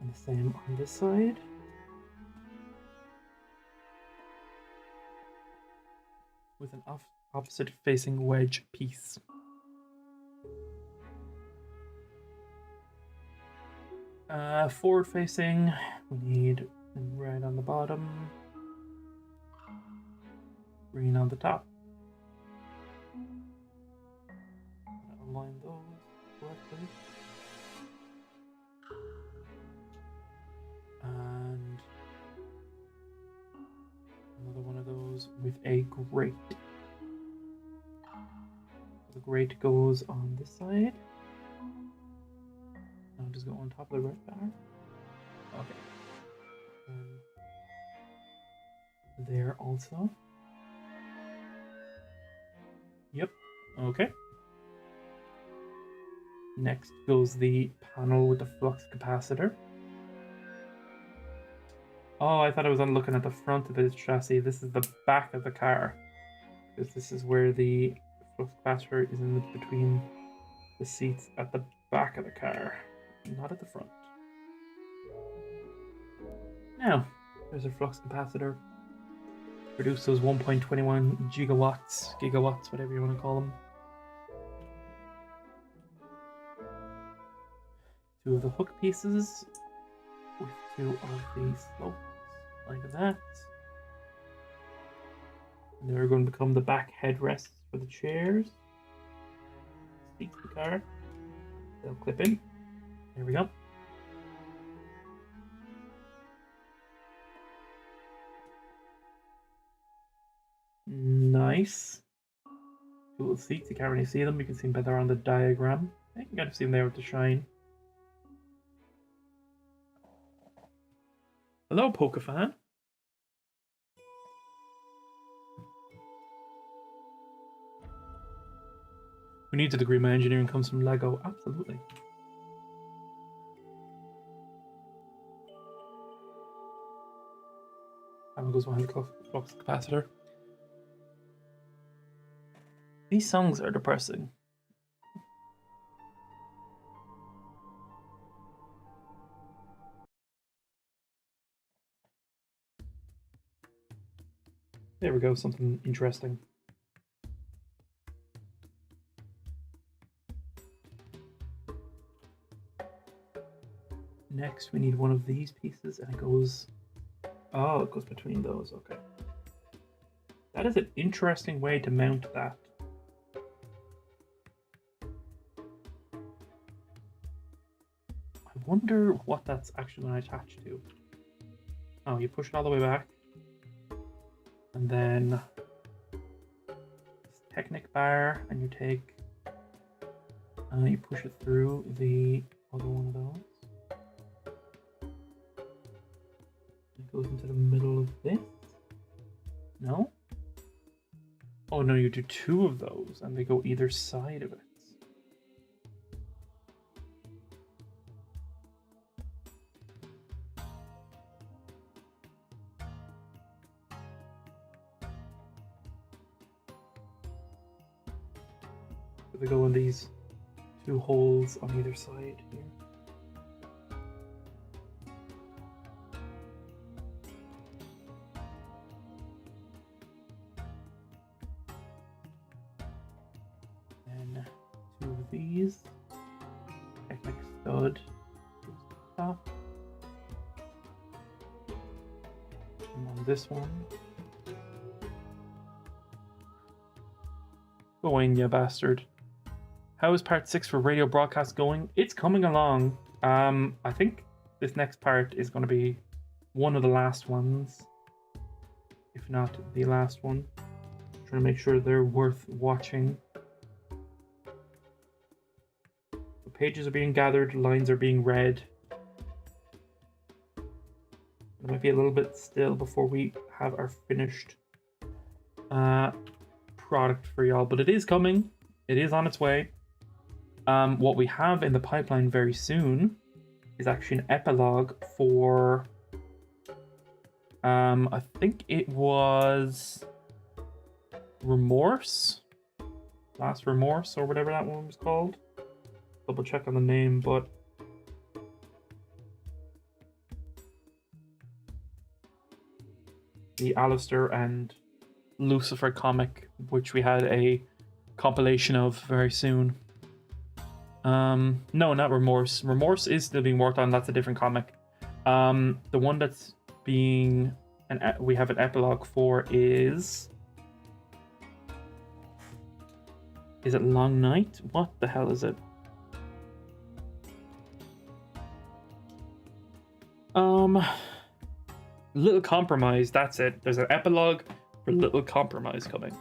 [SPEAKER 1] And the same on this side. With an opposite facing wedge piece. Forward facing, we need red on the bottom, green on the top. Align those correctly. And another one of those with a grate. The grate goes on this side. Now just go on top of the red bar. Okay. There also. Yep. Okay. Next goes the panel with the flux capacitor. Oh, I thought I was on looking at the front of the chassis. This is the back of the car. Because this is where the flux capacitor is in between the seats at the back of the car, not at the front. Now, there's a flux capacitor. Produce those 1.21 gigawatts, whatever you want to call them. Two of the hook pieces with two of the slopes, like that. And they're going to become the back headrests for the chairs. Seats of the car. They'll clip in. There we go. Nice. Two little seats, you can't really see them, you can see them better on the diagram. I think you can see them there with the shine. Hello, Pokefan. Who needs a degree? My engineering comes from Lego. Absolutely. How goes 100 flux capacitor. These songs are depressing. There we go, something interesting. Next, we need one of these pieces, and it goes... Oh, it goes between those, okay. That is an interesting way to mount that. I wonder what that's actually going to attach to. Oh, you push it all the way back. And then this Technic bar, and you take and you push it through the other one of those. It goes into the middle of this. No? Oh no, you do two of those and they go either side of it. They go in these two holes on either side here. And two of these. Technic stud. Top. And on this one. Go in, you bastard. How is part 6 for radio broadcast going? It's coming along. I think this next part is going to be one of the last ones, if not the last one. Trying to make sure they're worth watching. The pages are being gathered, lines are being read. It might be a little bit still before we have our finished product for y'all, but it is coming. It is on its way. What we have in the pipeline very soon is actually an epilogue for, I think it was Remorse? Last Remorse, or whatever that one was called. Double check on the name, but the Alistair and Lucifer comic, which we had a compilation of very soon. No, not Remorse. Remorse is still being worked on. That's a different comic. The one that's being we have an epilogue for is it Long Night? What the hell is it? Little Compromise. That's it. There's an epilogue for Little Compromise coming.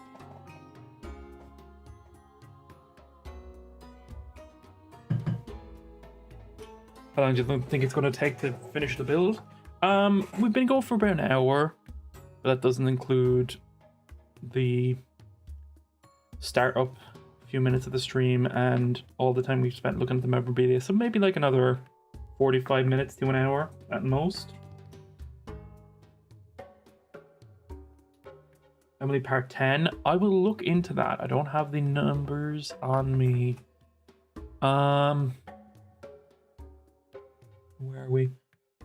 [SPEAKER 1] How long do you think it's going to take to finish the build? We've been going for about an hour, but that doesn't include the startup, a few minutes of the stream, and all the time we've spent looking at the memorabilia. So maybe like another 45 minutes to an hour at most. Emily part 10. I will look into that. I don't have the numbers on me Where are we?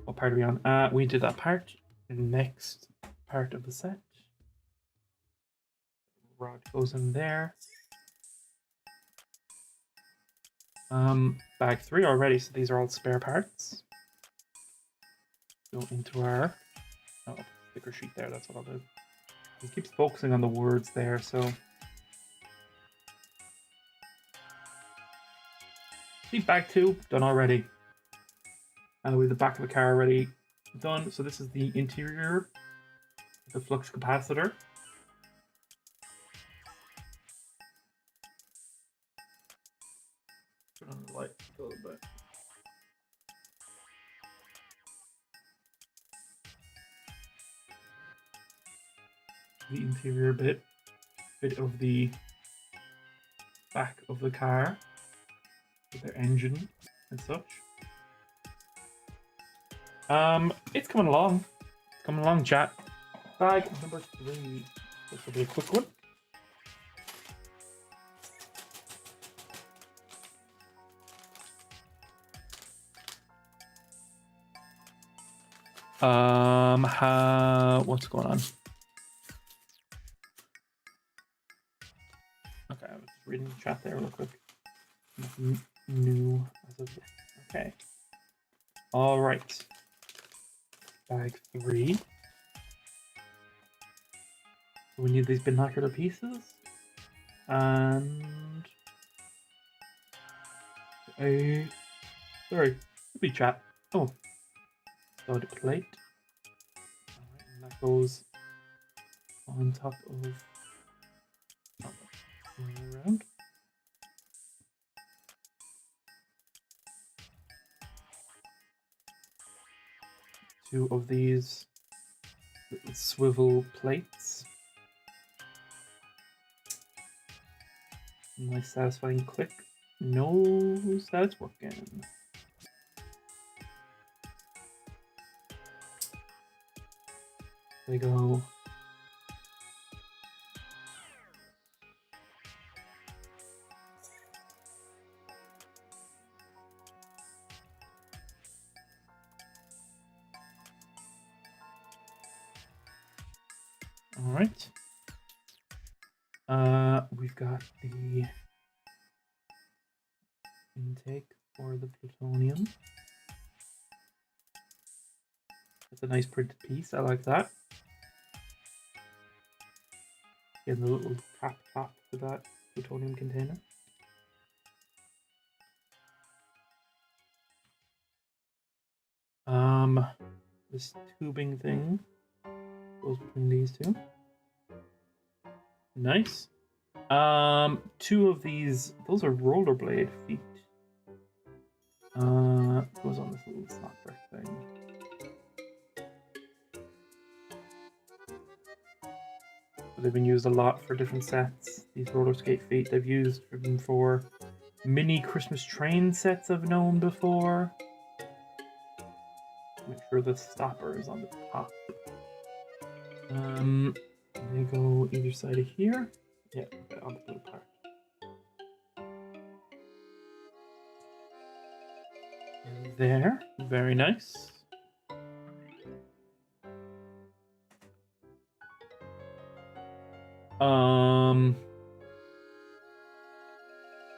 [SPEAKER 1] What part are we on? We did that part. Next part of the set. Rod goes in there. Bag 3 already, so these are all spare parts. Go into our sticker sheet there, that's what I'll do. He keeps focusing on the words there, so. See, bag 2, done already. With the back of the car already done. So this is the interior, the flux capacitor. Turn on the light a little bit. The interior bit of the back of the car with their engine and such. It's coming along. It's coming along, chat. Bag number 3. This will be a quick one. What's going on? Okay, I was just reading the chat there real quick. Nothing new as of yet. Okay. All right. Bag 3. We need these binocular pieces. And a sorry, could be chat. Oh. Solid plate. Alright, and that goes on top of around. Two of these little swivel plates. Nice satisfying click. Knows that it's working. They go. All right. We've got the intake for the plutonium. It's a nice printed piece. I like that. And the little cap top for that plutonium container. This tubing thing goes between these two. Nice. Two of these, those are rollerblade feet. Goes on this little snapper thing. They've been used a lot for different sets. These roller skate feet, they've used them for mini Christmas train sets I've known before. Make sure the stopper is on the top. They go either side of here. Yeah, okay, on the blue part. There, very nice.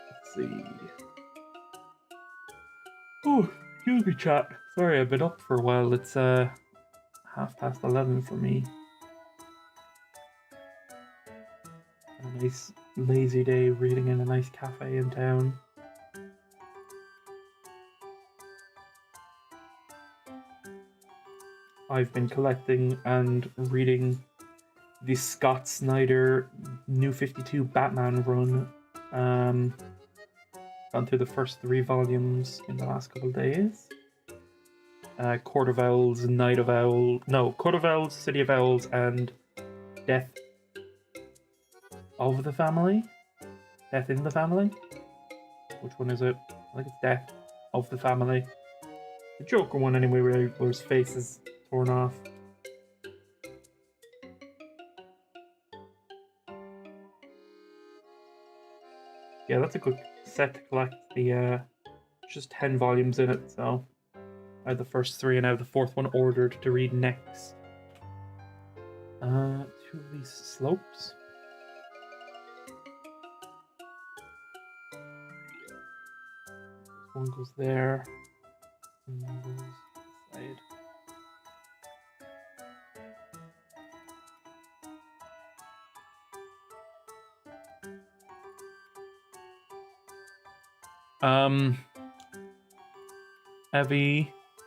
[SPEAKER 1] Let's see. Oh, excuse me, chat. Sorry, I've been up for a while. It's 11:30 for me. A nice lazy day reading in a nice cafe in town. I've been collecting and reading the Scott Snyder New 52 Batman run. Gone through the first 3 volumes in the last couple of days. Court of Owls, Night of Owl, no, Court of Owls, City of Owls, and Death of the Family? Death in the Family? Which one is it? I think it's Death of the Family. The Joker one anyway, where his face is torn off. Yeah, that's a good set to collect. The just 10 volumes in it, so I have the first 3 and I have the 4th one ordered to read next. 2 of these slopes. One goes there, and one goes inside.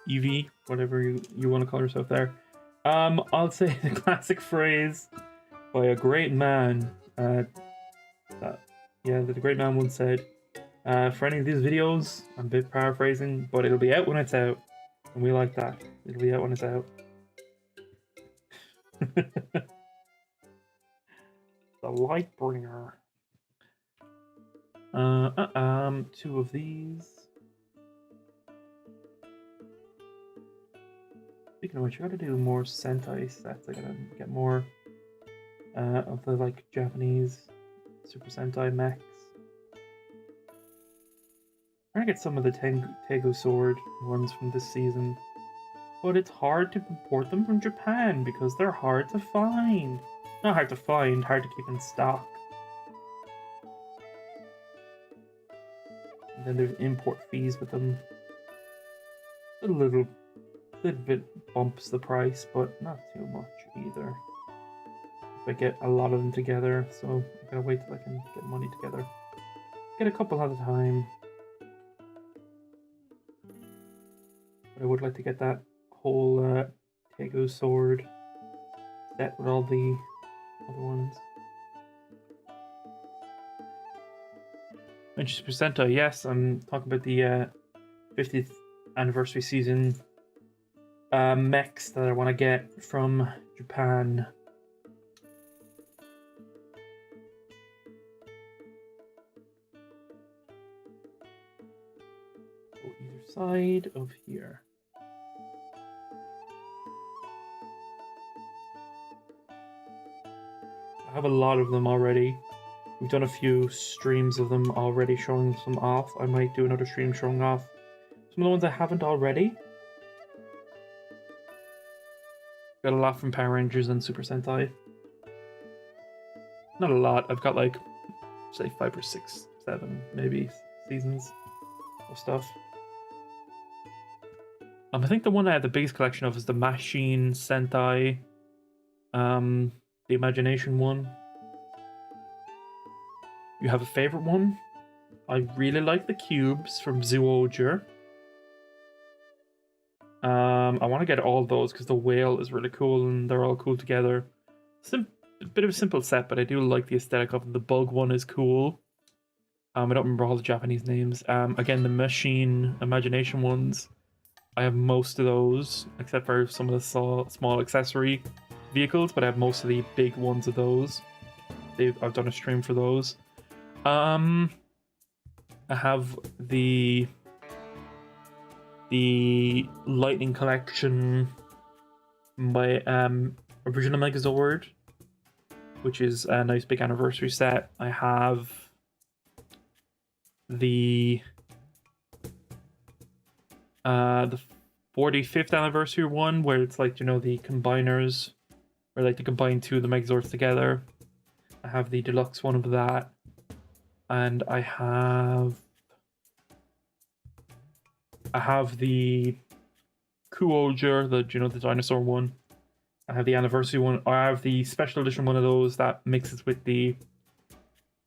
[SPEAKER 1] Evie, whatever you want to call yourself there. I'll say the classic phrase by a great man. The great man once said, for any of these videos, I'm a bit paraphrasing, but it'll be out when it's out. And we like that. It'll be out when it's out. The Lightbringer. 2 of these. Speaking of which, I gotta do more Sentai sets. I gotta get more of the like Japanese Super Sentai mechs. I'm trying to get some of the Tegu Sword ones from this season, but it's hard to import them from Japan because they're hard to find. Not hard to find, hard to keep in stock. And then there's import fees with them. A little bit bumps the price, but not too much either. If I get a lot of them together, so I'm gonna wait till I can get money together. Get a couple at a time. But I would like to get that whole Tegu Sword set with all the other ones. Super Sentai, yes, I'm talking about the 50th anniversary season mechs that I want to get from Japan. Go either side of here. I have a lot of them already. We've done a few streams of them already showing some off. I might do another stream showing off some of the ones I haven't already. Got a lot from Power Rangers and Super Sentai. Not a lot. I've got like, say 5 or 6, 7 maybe seasons of stuff. I think the one I had the biggest collection of is the Machine Sentai, the Imagination one. You have a favorite one? I really like the cubes from Zoojer. I want to get all those because the whale is really cool and they're all cool together. A bit of a simple set, but I do like the aesthetic of them. The bug one is cool. I don't remember all the Japanese names. Again, the Machine Imagination ones, I have most of those, except for some of the small accessory vehicles, but I have most of the big ones of those. I've done a stream for those. I have the Lightning Collection by Original Megazord, which is a nice big anniversary set. I have the 45th anniversary one, where it's like, you know, the combiners, where like to combine 2 of the Megazords together. I have the deluxe one of that, and I have the Kuoger, the dinosaur one. I have the anniversary one. I have the special edition one of those that mixes with the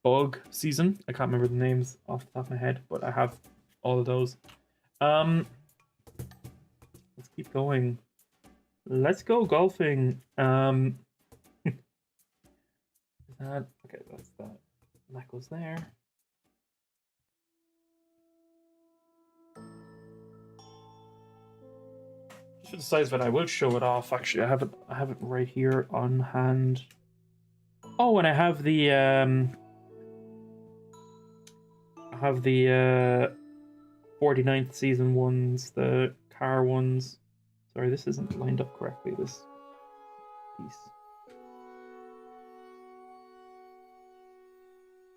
[SPEAKER 1] bug season. I can't remember the names off the top of my head, but I have all of those. Let's keep going. Let's go golfing. Is that okay? That's that. That goes there. For the size of it, I will show it off. Actually, I have it right here on hand. Oh, and I have the 49th season ones, the car ones. Sorry, this isn't lined up correctly, this piece.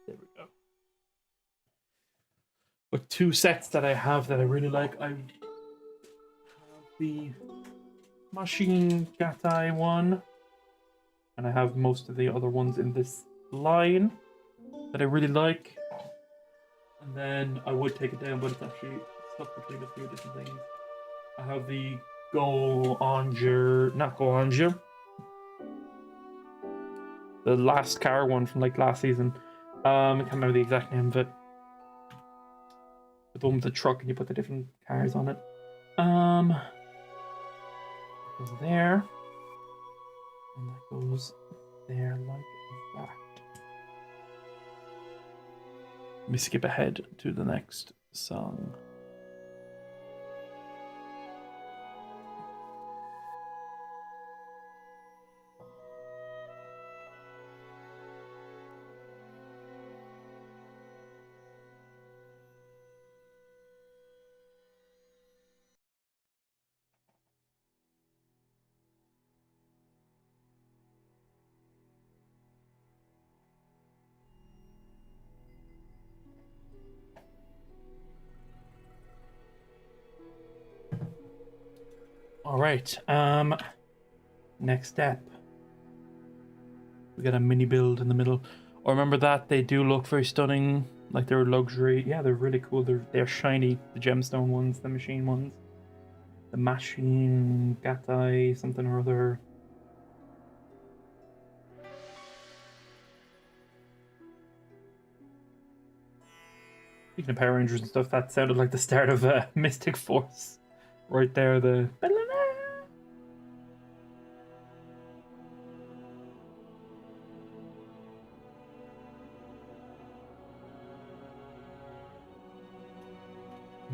[SPEAKER 1] There we go. But two sets that I have that I really like, I have the Machine Gatai one, and I have most of the other ones in this line that I really like. And then I would take it down, but it's actually stuck between a few different things. I have the not Go Onger, the last car one from like last season. I can't remember the exact name of it. The one with the truck and you put the different cars on it. Goes there. And that goes there like that. Let me skip ahead to the next song. All right. Next step. We got a mini build in the middle. Oh, remember that they do look very stunning, like they're luxury. Yeah, they're really cool. They're shiny. The gemstone ones, the machine ones, the machine gatai something or other. Speaking of Power Rangers and stuff, that sounded like the start of Mystic Force, right there. The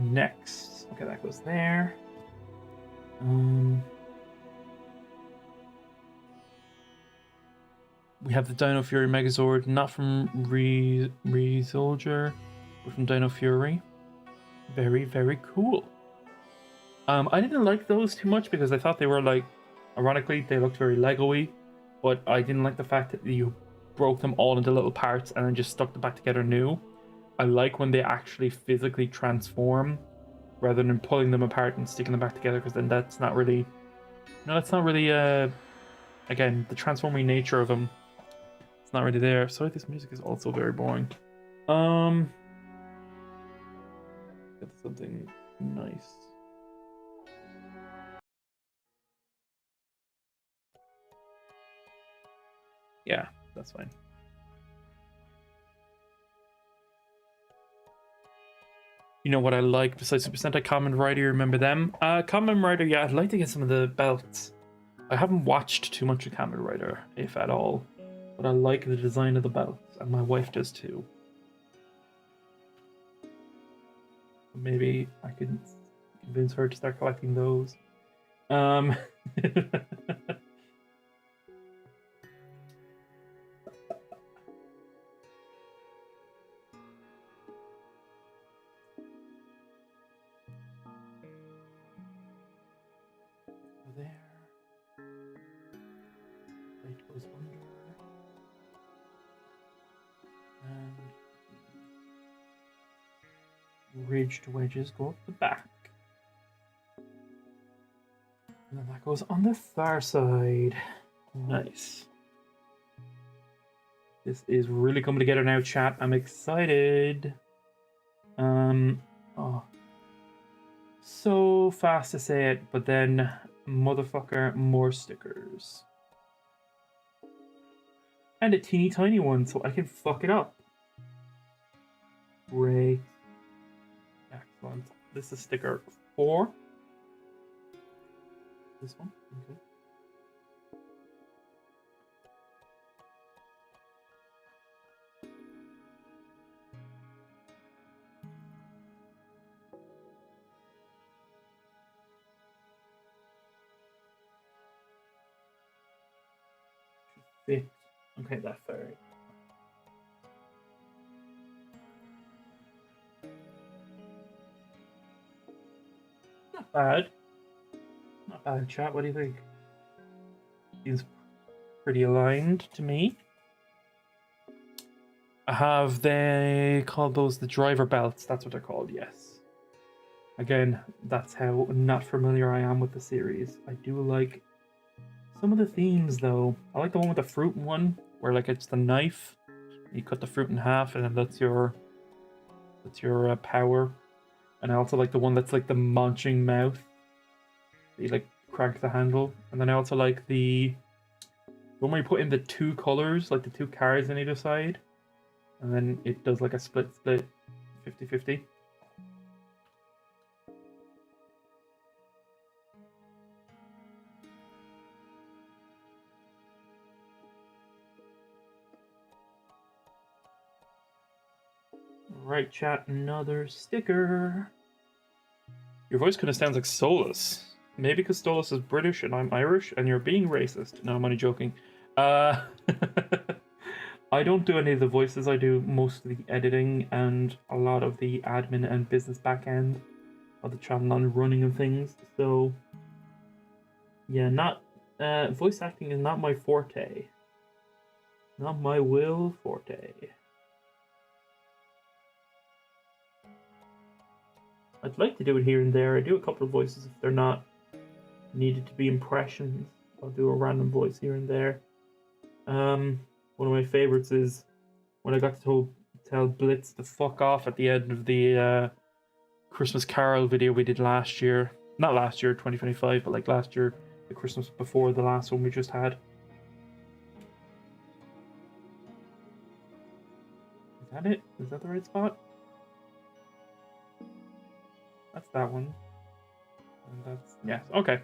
[SPEAKER 1] next. Okay, that goes there. We have the Dino Fury Megazord, not from Soldier, but from Dino Fury. Very, very cool. I didn't like those too much because I thought they were like, ironically, they looked very Lego-y, but I didn't like the fact that you broke them all into little parts and then just stuck them back together new. I like when they actually physically transform rather than pulling them apart and sticking them back together, because then that's not really, again, the transforming nature of them, it's not really there. Sorry, this music is also very boring. Get something nice. Yeah, that's fine. You know what I like besides Super Sentai Kamen Rider? Remember them? Kamen Rider, yeah, I'd like to get some of the belts. I haven't watched too much of Kamen Rider, if at all, but I like the design of the belts, and my wife does too. Maybe I can convince her to start collecting those. There. Light goes under. And ridged wedges go up the back. And then that goes on the far side. Nice. This is really coming together now, chat. I'm excited. Oh. So fast to say it, but then, motherfucker, more stickers. And a teeny tiny one, so I can fuck it up. Great. Excellent. This is sticker 4. This one? Okay. Fit. Okay, that's fair. Not bad. Not bad, chat. What do you think? Seems pretty aligned to me. Have they called those the driver belts? That's what they're called, yes. Again, that's how not familiar I am with the series. I do like some of the themes, though. I like the one with the fruit one, where like it's the knife. You cut the fruit in half, and then that's your power. And I also like the one that's like the munching mouth. You like crank the handle, and then I also like the one where you put in the two colors, like the two cards on either side, and then it does like a split 50-50. Right, chat, another sticker. Your voice kind of sounds like Solus. Maybe because Solus is British and I'm Irish and you're being racist. No, I'm only joking. I don't do any of the voices. I do most of the editing and a lot of the admin and business back end of the channel and running and things. So, yeah, not voice acting is not my forte. Not my will forte. I'd like to do it here and there. I do a couple of voices if they're not needed to be impressions. I'll do a random voice here and there. One of my favorites is when I got to tell Blitz to fuck off at the end of the Christmas Carol video we did last year. Not last year, 2025, but like last year, the Christmas before the last one we just had. Is that it? Is that the right spot? That's that one. And that's, yes, okay.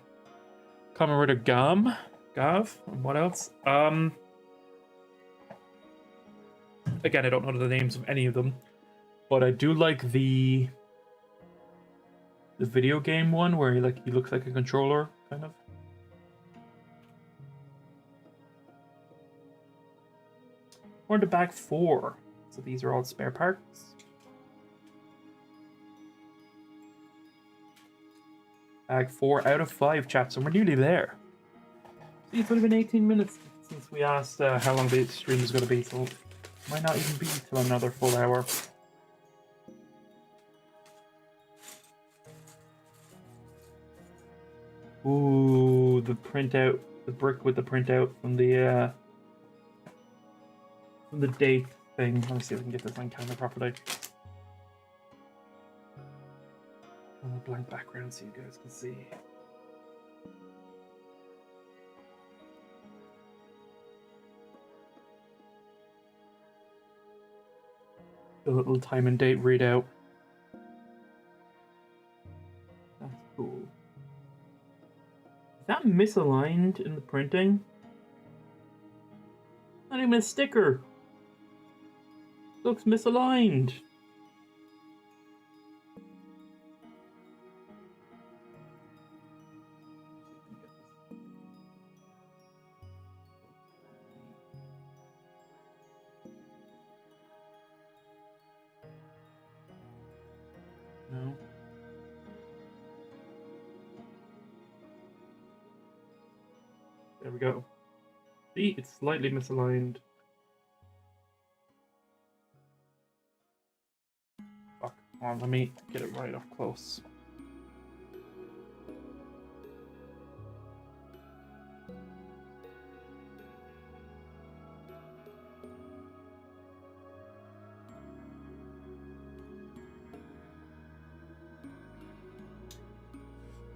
[SPEAKER 1] Common word of Gav, and what else? Again, I don't know the names of any of them, but I do like the video game one where he looks like a controller, kind of. Or the bag 4. So these are all spare parts. Bag 4 out of 5, chat, so we're nearly there. See, it's only been 18 minutes since we asked how long the stream is going to be, so it might not even be till another full hour. Ooh, the printout, the brick with the printout from the date thing. Let me see if I can get this on camera properly. On a blank background so you guys can see. The little time and date readout. That's cool. Is that misaligned in the printing? Not even a sticker. Looks misaligned. No. There we go. See, it's slightly misaligned. Fuck. Hold on, let me get it right up close.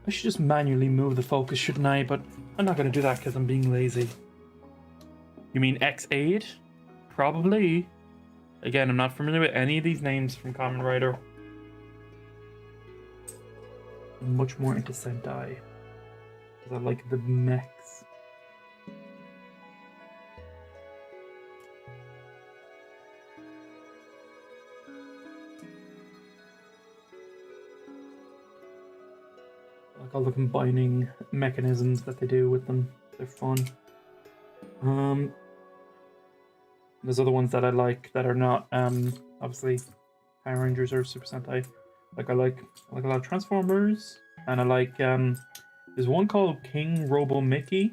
[SPEAKER 1] I should just manually move the focus, shouldn't I? But I'm not going to do that because I'm being lazy. You mean X8? Probably. Again, I'm not familiar with any of these names from Kamen Rider. I'm much more into Sentai. Because I like the mechs. Like all the combining mechanisms that they do with them. They're fun. There's other ones that I like that are not obviously Power Rangers or Super Sentai. Like I like a lot of Transformers, and I like there's one called King Robo Mickey.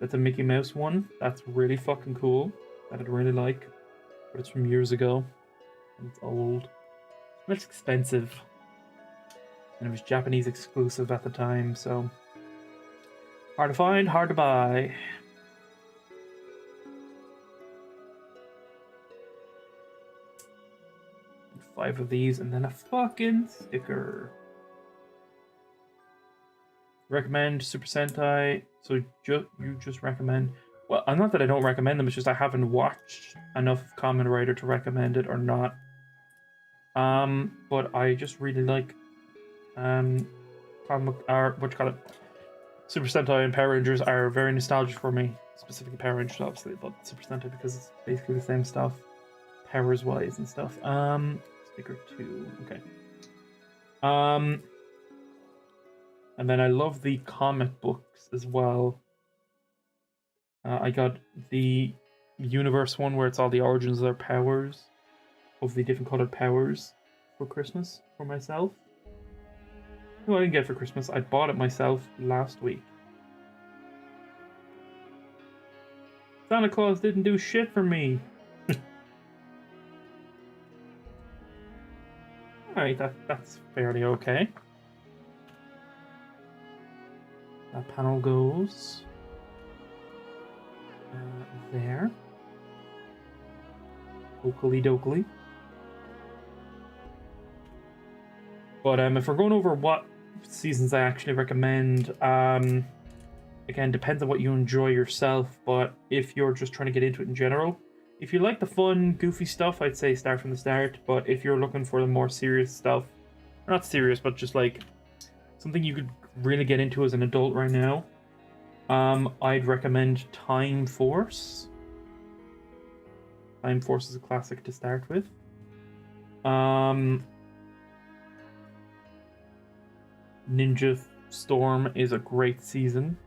[SPEAKER 1] That's a Mickey Mouse one. That's really fucking cool. That I'd really like. but it's from years ago. It's old. It's expensive. And it was Japanese exclusive at the time, so hard to find, hard to buy. Five of these, and then a fucking sticker. Recommend Super Sentai. So you just recommend. Well, not that I don't recommend them. It's just I haven't watched enough of Kamen Rider to recommend it or not. But I just really like what you call it? Super Sentai and Power Rangers are very nostalgic for me. Specifically Power Rangers, obviously, but Super Sentai because it's basically the same stuff, powers wise and stuff. Sticker 2, okay. And then I love the comic books as well. I got the universe one where it's all the origins of their powers, of the different colored powers, for Christmas for myself. No, I didn't get it for Christmas. I bought it myself last week. Santa Claus didn't do shit for me. Alright, that's fairly okay. That panel goes there. Oakley dokley. But if we're going over what seasons I actually recommend, again, depends on what you enjoy yourself, but if you're just trying to get into it in general, if you like the fun, goofy stuff, I'd say start from the start, but if you're looking for the more serious stuff, not serious, but just like something you could really get into as an adult right now, I'd recommend Time Force. Time Force is a classic to start with. Ninja Storm is a great season.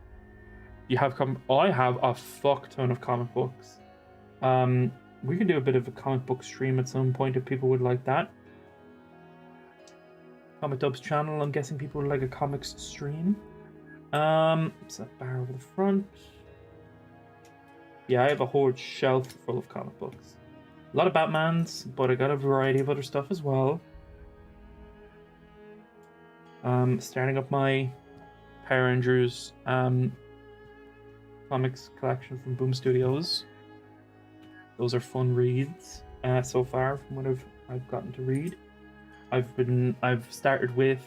[SPEAKER 1] I have a fuck ton of comic books. We can do a bit of a comic book stream at some point if people would like that. Comic Dub's channel, I'm guessing people would like a comics stream. It's a bar over the front. Yeah, I have a whole shelf full of comic books. A lot of Batmans, but I got a variety of other stuff as well. Starting up my Power Rangers comics collection from Boom Studios. Those are fun reads so far from what I've gotten to read. I've started with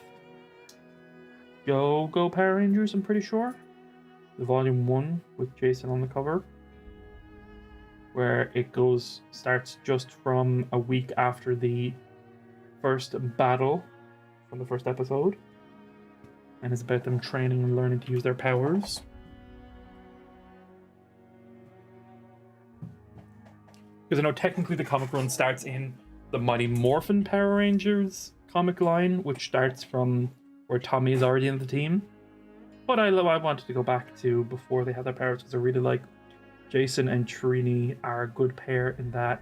[SPEAKER 1] Go Power Rangers, I'm pretty sure. The volume 1 with Jason on the cover. Where it starts just from a week after the first battle from the first episode. And it's about them training and learning to use their powers. Because I know technically the comic run starts in the Mighty Morphin Power Rangers comic line, which starts from where Tommy is already in the team. But I wanted to go back to before they had their powers because I really like Jason and Trini are a good pair in that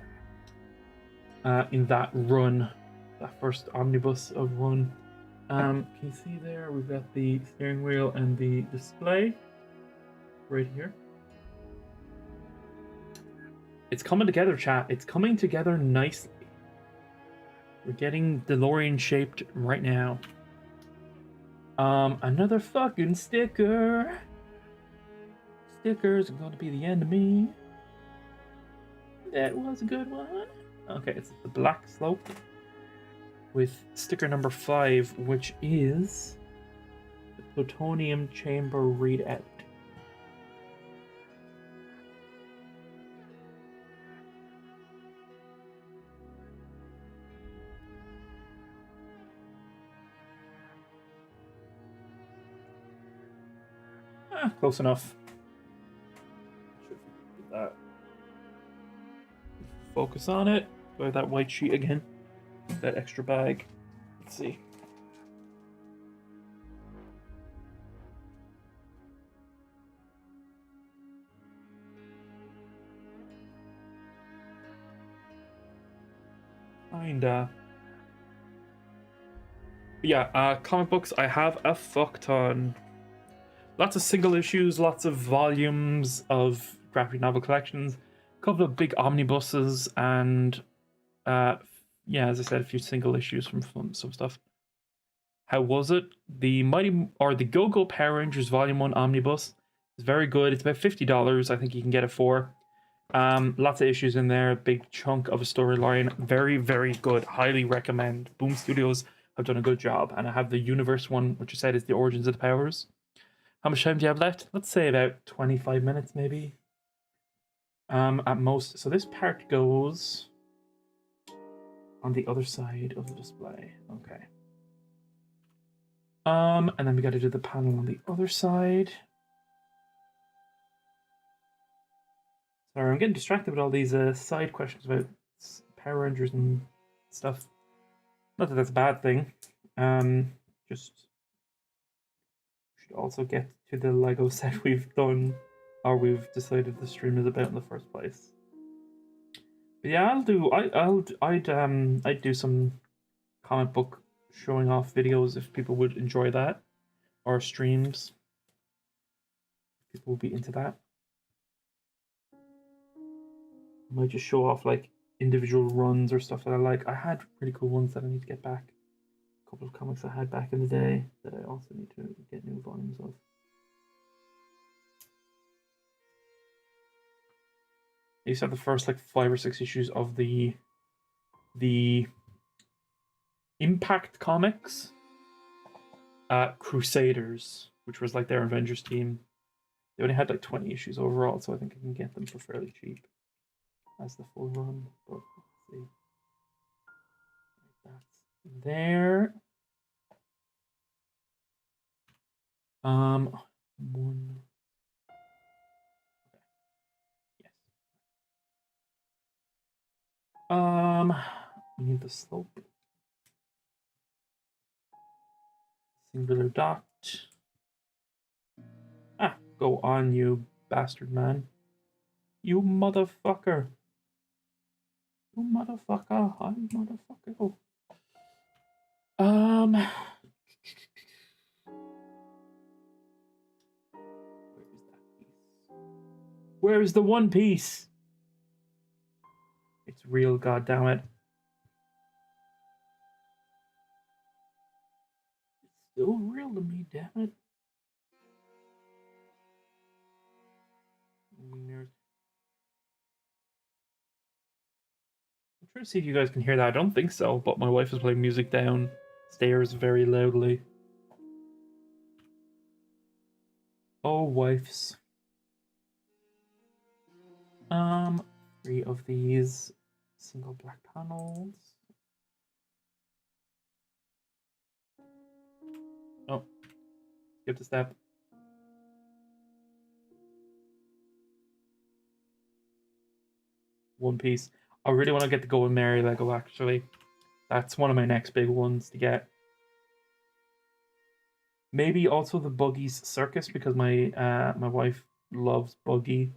[SPEAKER 1] run, that first omnibus of run. Can you see there? We've got the steering wheel and the display right here. It's coming together, chat. It's coming together nicely. We're getting DeLorean shaped right now. Another fucking sticker. Stickers are going to be the enemy. That was a good one. Okay, it's the Black Slope with sticker number 5, which is the Plutonium Chamber Readout. Close enough. Should that. Focus on it. Buy that white sheet again. That extra bag. Let's see. Kinda. Yeah, comic books, I have a fuck ton. Lots of single issues, lots of volumes of graphic novel collections. couple of big omnibuses, and yeah, as I said, a few single issues from some stuff. How was it? The Go-Go Power Rangers Volume 1 Omnibus is very good. It's about $50, I think you can get it for. Lots of issues in there, big chunk of a storyline. Very, very good. Highly recommend. Boom Studios have done a good job. And I have the Universe one, which I said is the Origins of the Powers. How much time do you have left? Let's say about 25 minutes, maybe. At most. So this part goes on the other side of the display. Okay. And then we got to do the panel on the other side. Sorry, I'm getting distracted with all these side questions about Power Rangers and stuff. Not that that's a bad thing. Just should also get to the Lego set we've done, or we've decided the stream is about in the first place. But yeah, I'd do some comic book showing off videos if people would enjoy that, or streams. People would be into that. I might just show off like individual runs or stuff that I like. I had really cool ones that I need to get back. A couple of comics I had back in the day that I also need to get new volumes of. I used to have the first like 5 or 6 issues of the Impact Comics Crusaders, which was like their Avengers team. They only had like 20 issues overall, so I think I can get them for fairly cheap as the full run. But let's see. That's there. One. Okay. Yes. We need the slope. Singular dot. Ah, go on, you bastard man. You motherfucker. You motherfucker. I motherfucker. Where's the One Piece? It's real, goddammit. It's still real to me, damn it. I'm trying to see if you guys can hear that. I don't think so, but my wife is playing music downstairs very loudly. Oh, wives. 3 of these single black panels. Oh, skip the step. One Piece. I really want to get the Golden Mary Lego, actually. That's one of my next big ones to get. Maybe also the Buggy's Circus, because my my wife loves Buggy.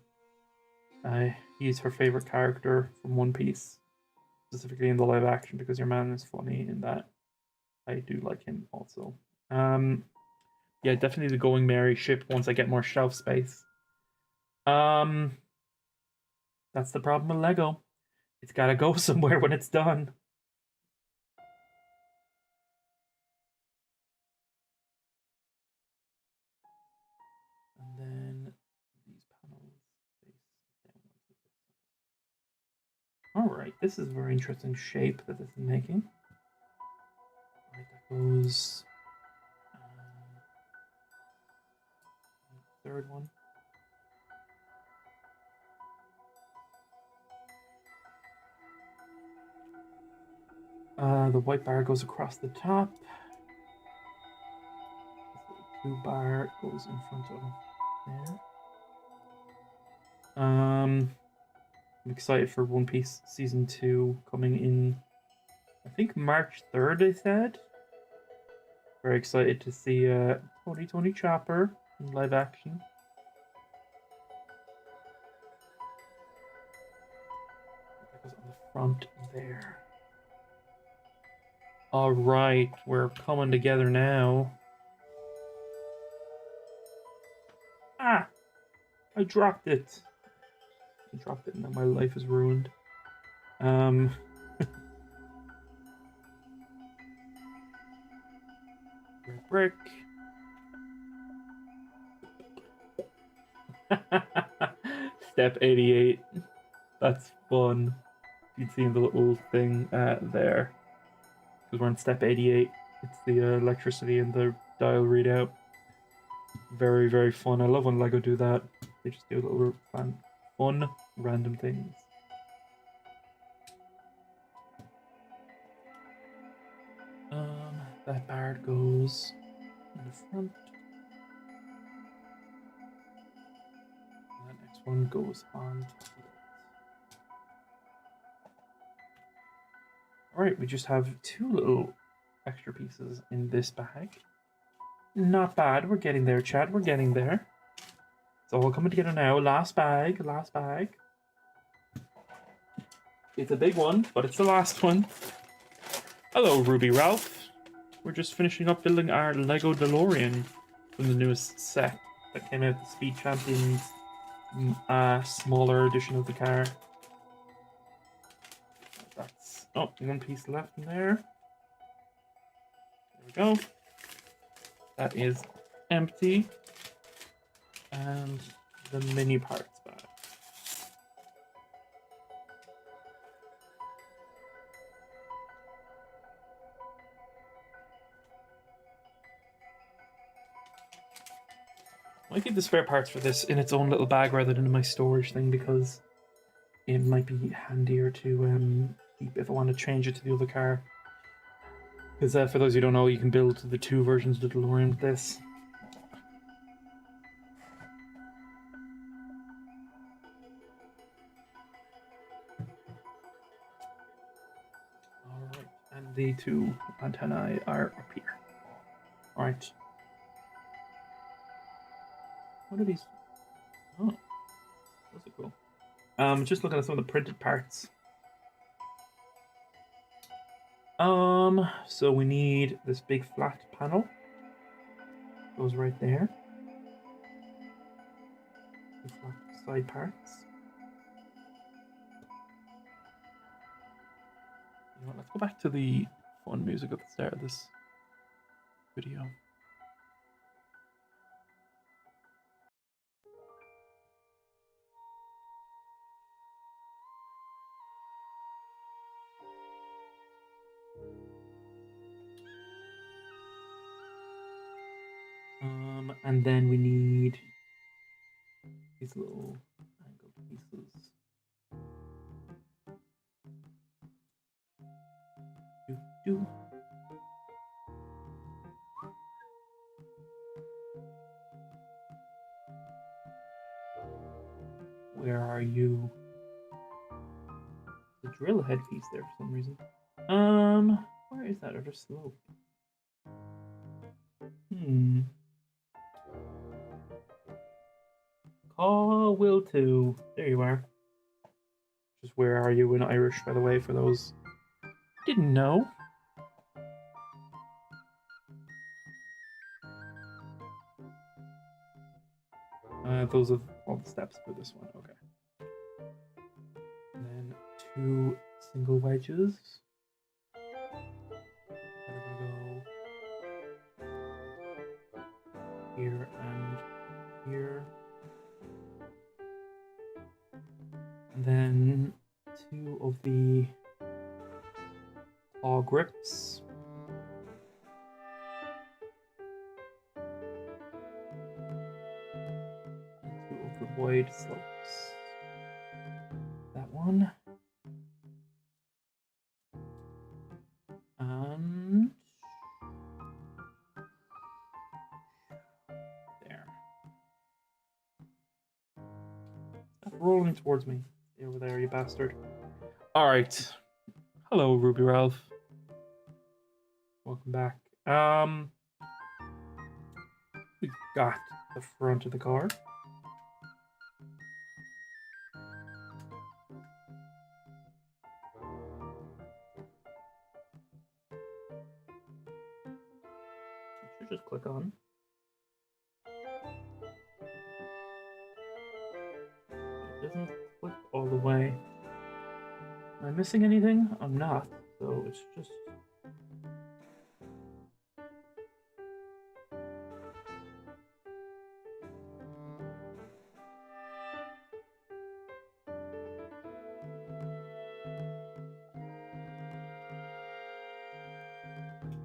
[SPEAKER 1] He's her favorite character from One Piece, specifically in the live action, because your man is funny in that. I do like him also. Yeah, definitely the Going Merry ship once I get more shelf space. That's the problem with Lego. It's gotta go somewhere when it's done. And then these panels face downwards. Alright, this is a very interesting shape that this is making. Right, that goes... third one. The white bar goes across the top. This little 2 bar goes in front of there. I'm excited for One Piece Season 2 coming in, I think March 3rd, they said. Very excited to see Tony Chopper in live action. That goes on the front there. Alright, we're coming together now. Ah! I dropped it. Drop it and then my life is ruined. Brick. Step 88. That's fun. You'd see the little thing there. Because we're on step 88. It's the electricity and the dial readout. Very, very fun. I love when LEGO do that. They just do little fun, random things. That bard goes in the front. And that next one goes on top. Alright, we just have 2 little extra pieces in this bag. Not bad. We're getting there, Chad. We're getting there. It's all coming together now. Last bag. Last bag. It's a big one, but it's the last one. Hello, Ruby Ralph. We're just finishing up building our Lego Delorean from the newest set that came out, the Speed Champions smaller edition of the car. That's one piece left in there. There we go. That is empty. And the mini parts bag. I keep the spare parts for this in its own little bag rather than in my storage thing because it might be handier to keep if I want to change it to the other car. Because for those who don't know, you can build the 2 versions of the DeLorean with this. Alright, and the 2 antennae are up here. Alright. What are these? Oh, those are cool. Just looking at some of the printed parts. So we need this big flat panel. Goes right there. The flat side parts. You know what, let's go back to the fun music at the start of this video. And then we need these little angled pieces. Do. Where are you? The drill head piece there for some reason. Where is that other slope? Call will to. There you are. Just where are you in Irish, by the way, for those who didn't know. Those are all the steps for this one. Okay. And then 2 single wedges. They're gonna go here and here. And then 2 of the claw grips. And 2 of the wide slopes. That one. And there. Stop rolling towards me. Stay over there, you bastard. Alright. Hello, Ruby Ralph. Welcome back. We got the front of the car. You should just click on. It doesn't. flip all the way. Am I missing anything? I'm not, so it's just...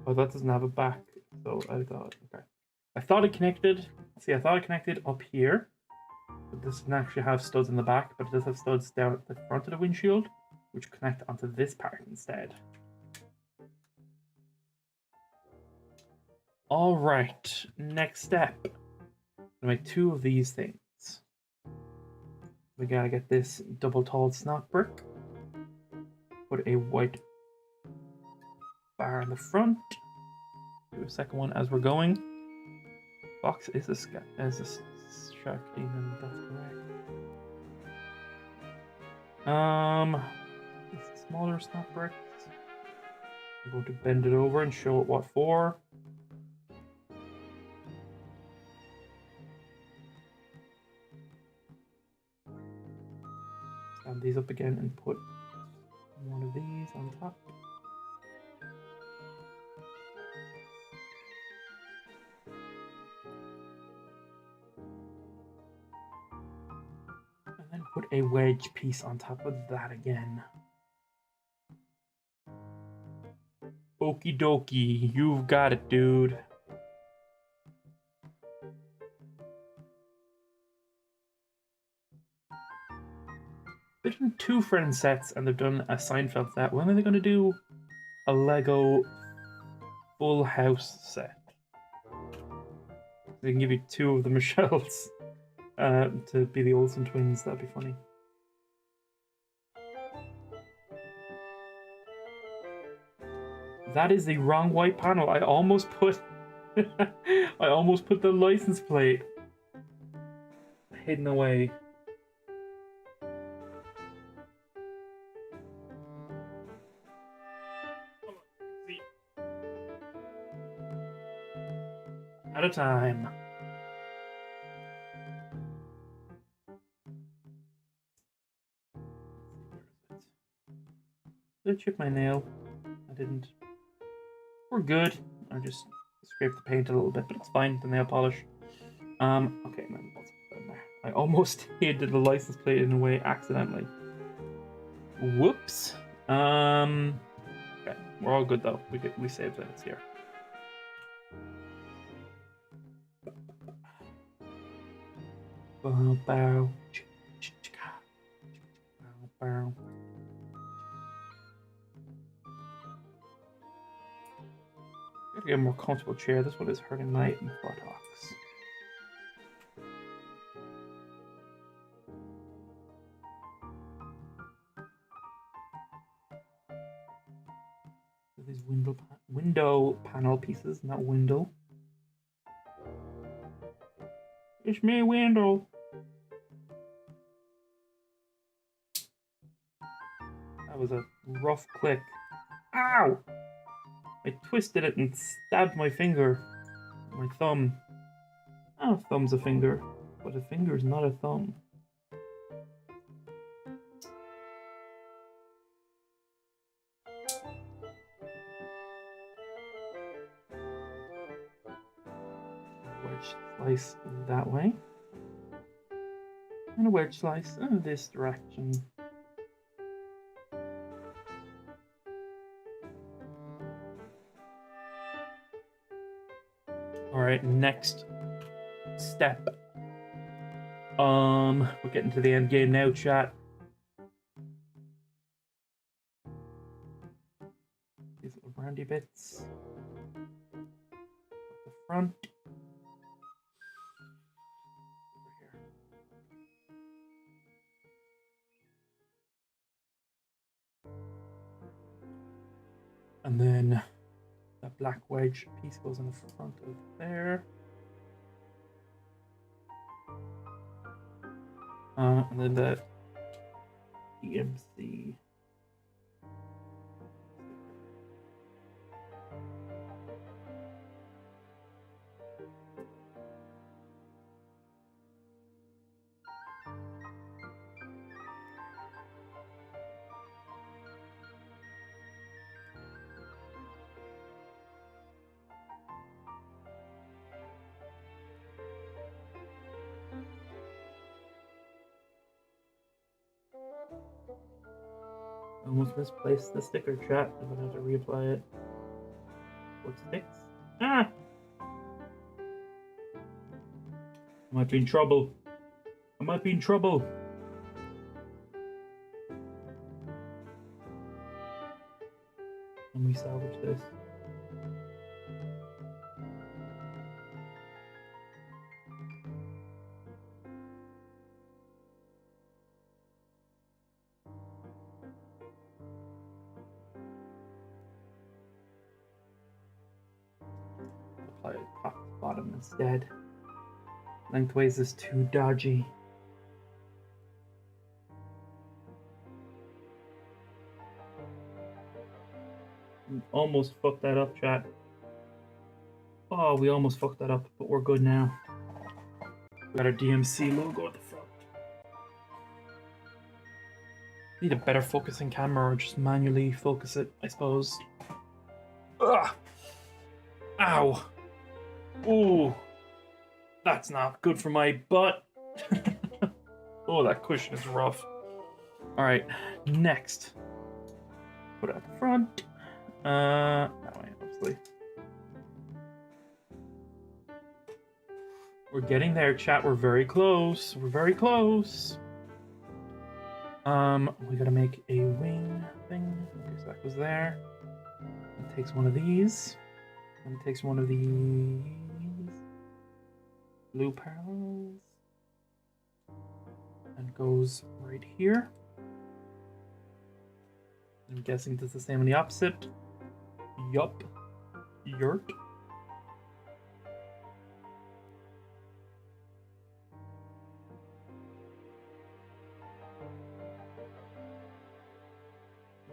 [SPEAKER 1] Oh, that doesn't have a back, so I thought, okay. I thought it connected, see, I thought it connected up here, but this doesn't actually have studs in the back, but it does have studs down at the front of the windshield, which connect onto this part instead. All right, next step. I'm gonna make 2 of these things. We gotta get this double tall snot brick. Put a white bar in the front. Do a second one as we're going. Box is a shark demon, that's correct. It's smaller snot bricks. I'm going to bend it over and show it what for. Stand these up again and put one of these on top. And then put a wedge piece on top of that again. Okie dokie, you've got it, dude. They've done 2 friend sets and they've done a Seinfeld set. When are they going to do a Lego full house set? They can give you 2 of the Michelles to be the Olsen twins. That'd be funny. That is the wrong white panel. I almost put I almost put the license plate hidden away. At a time. Did I chip my nail? I didn't. We're good. I just scraped the paint a little bit, but it's fine. The nail polish. Okay, man, let's put that in there. I almost hid the license plate in a way accidentally. Whoops. Okay, we're all good though. We saved that. It's here. Bow, bow, bow. Gotta get a more comfortable chair. This one is hurting my buttocks. These window panel pieces, not window. It's me, window. That was a rough click. Ow! I twisted it and stabbed my finger. My thumb. Oh, a thumb's a finger, but a finger is not a thumb. Wedge slice that way. And a wedge slice in this direction. Alright, next step. We're getting to the end game now, chat. These little brandy bits. At the front. Over here. And then that black wedge piece goes in the front of there. And then the EMC. Almost misplaced the sticker, chat. I'm gonna have to reapply it. What sticks? Ah! I might be in trouble. I might be in trouble. Can we salvage this? Apply it top to bottom instead. Lengthways is too dodgy. We almost fucked that up, chat. Oh, we almost fucked that up, but we're good now. We got our DMC logo at the front. Need a better focusing camera or just manually focus it, I suppose. Ugh! Ow! Ooh! That's not good for my butt. Oh, that cushion is rough. Alright, next. Put it at the front. That way, obviously. We're getting there, chat. We're very close. We're very close. We gotta make a wing thing. Okay, so that goes there. It takes one of these. And it takes one of these blue parallels. And goes right here. I'm guessing it does the same on the opposite. Yup. Yurt.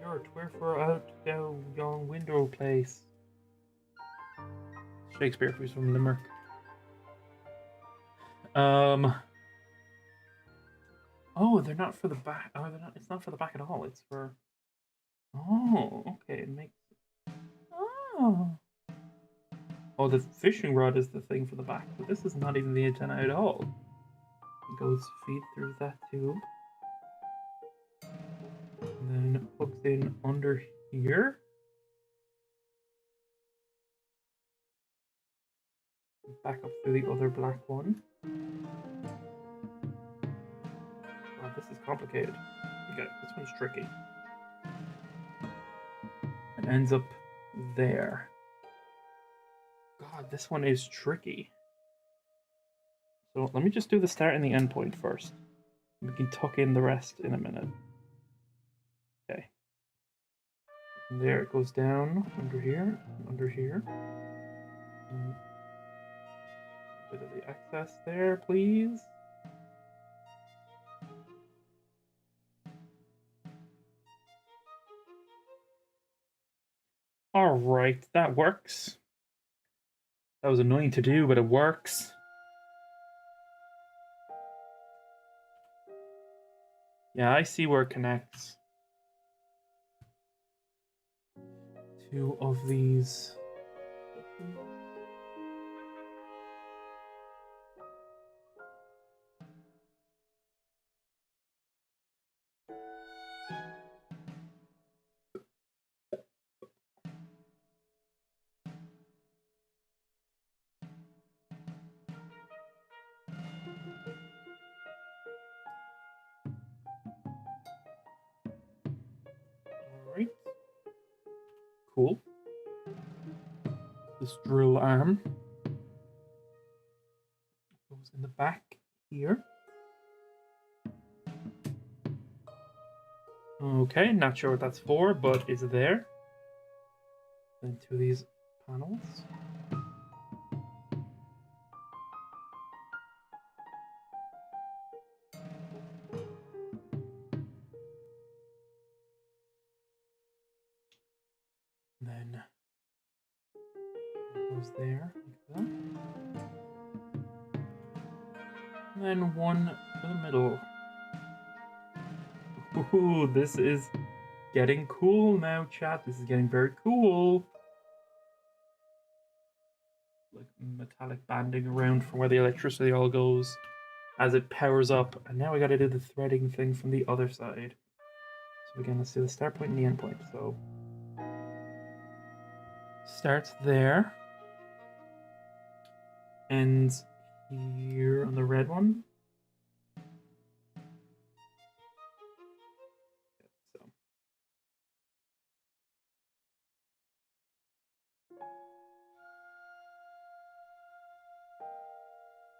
[SPEAKER 1] Yurt, wherefore art thou yon window place? Shakespeare, who's from Limerick. Oh, they're not for the back. Oh, they're not. It's not for the back at all. It's for. Oh, okay. It makes. Oh. Oh, the fishing rod is the thing for the back, but this is not even the antenna at all. It goes feed through that tube. And then hooks in under here. Back up through the other black one. Oh, this is complicated. Okay, this one's tricky. It ends up there. God, this one is tricky. So let me just do the start and the end point first. We can tuck in the rest in a minute. Okay. And there it goes down under here, under here. And a bit of the excess there, please. Alright, that works. That was annoying to do, but it works. Yeah, I see where it connects. Two of these. Alright. Cool. This drill arm goes in the back here. Okay, not sure what that's for, but it's there. Then two of these panels. Then it goes there, like that. And then one to the middle. Ooh, this is getting cool now, chat. This is getting very cool. Like metallic banding around from where the electricity all goes as it powers up. And now we gotta do the threading thing from the other side. So again, let's do the start point and the end point. So starts there, ends here on the red one. So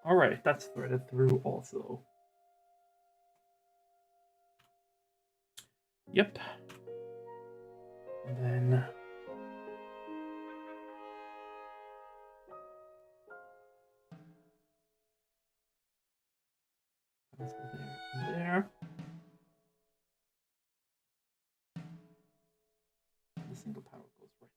[SPEAKER 1] all right, that's threaded through also. Yep. And then let's go there and there. The single power goes right there.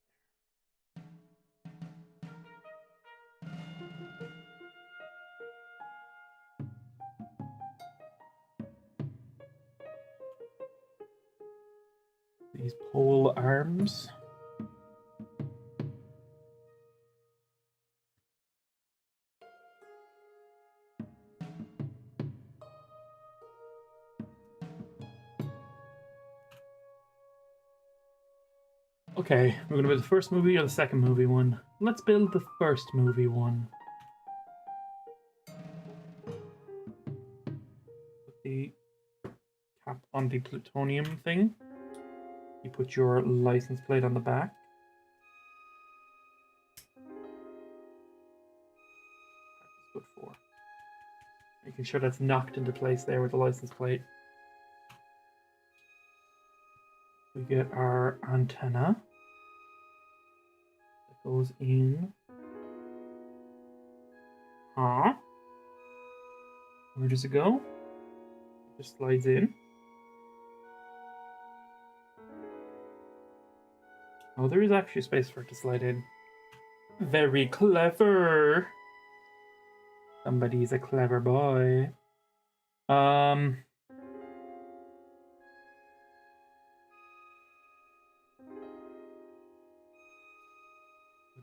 [SPEAKER 1] These pole arms. Okay, we're gonna build the first movie or the second movie one. Let's build the first movie one. Put the cap on the plutonium thing. You put your license plate on the back. That's good for. Making sure that's knocked into place there with the license plate. We get our antenna. That goes in. Huh? Where does it go? It just slides in. Oh, there is actually space for it to slide in. Very clever. Somebody's a clever boy.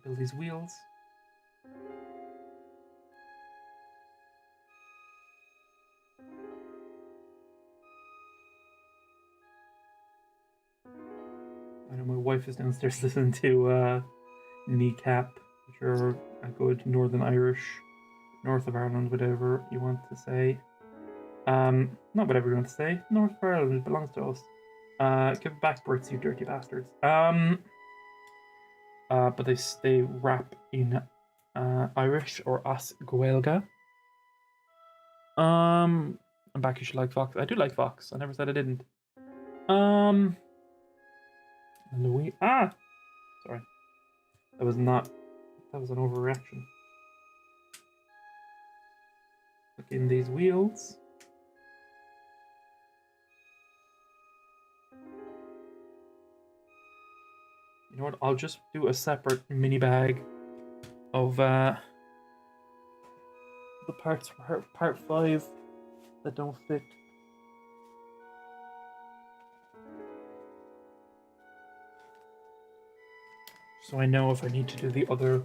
[SPEAKER 1] Build these wheels. I know my wife is downstairs listening to Kneecap, which are a good Northern Irish, North of Ireland, whatever you want to say. Not whatever you want to say. North of Ireland, it belongs to us. Give it back, Brits, you dirty bastards. But they rap in Irish or As Gaeilge. I'm back. You should like Fox. I do like Fox. I never said I didn't. Louis. Sorry. That was not. That was an overreaction. Look in these wheels. You know what? I'll just do a separate mini bag of the parts for part 5 that don't fit. So I know if I need to do the other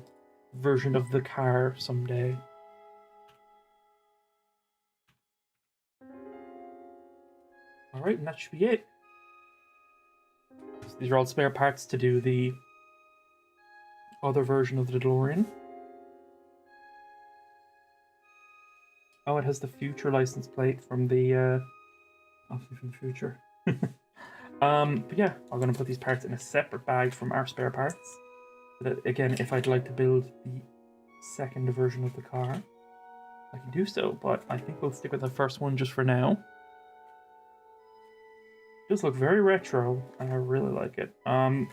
[SPEAKER 1] version of the car someday. Alright, and that should be it. So these are all spare parts to do the other version of the DeLorean. Oh, it has the future license plate from the obviously from the future. But yeah, I'm gonna put these parts in a separate bag from our spare parts. So that again, if I'd like to build the second version of the car, I can do so. But I think we'll stick with the first one just for now. It does look very retro, and I really like it. I'm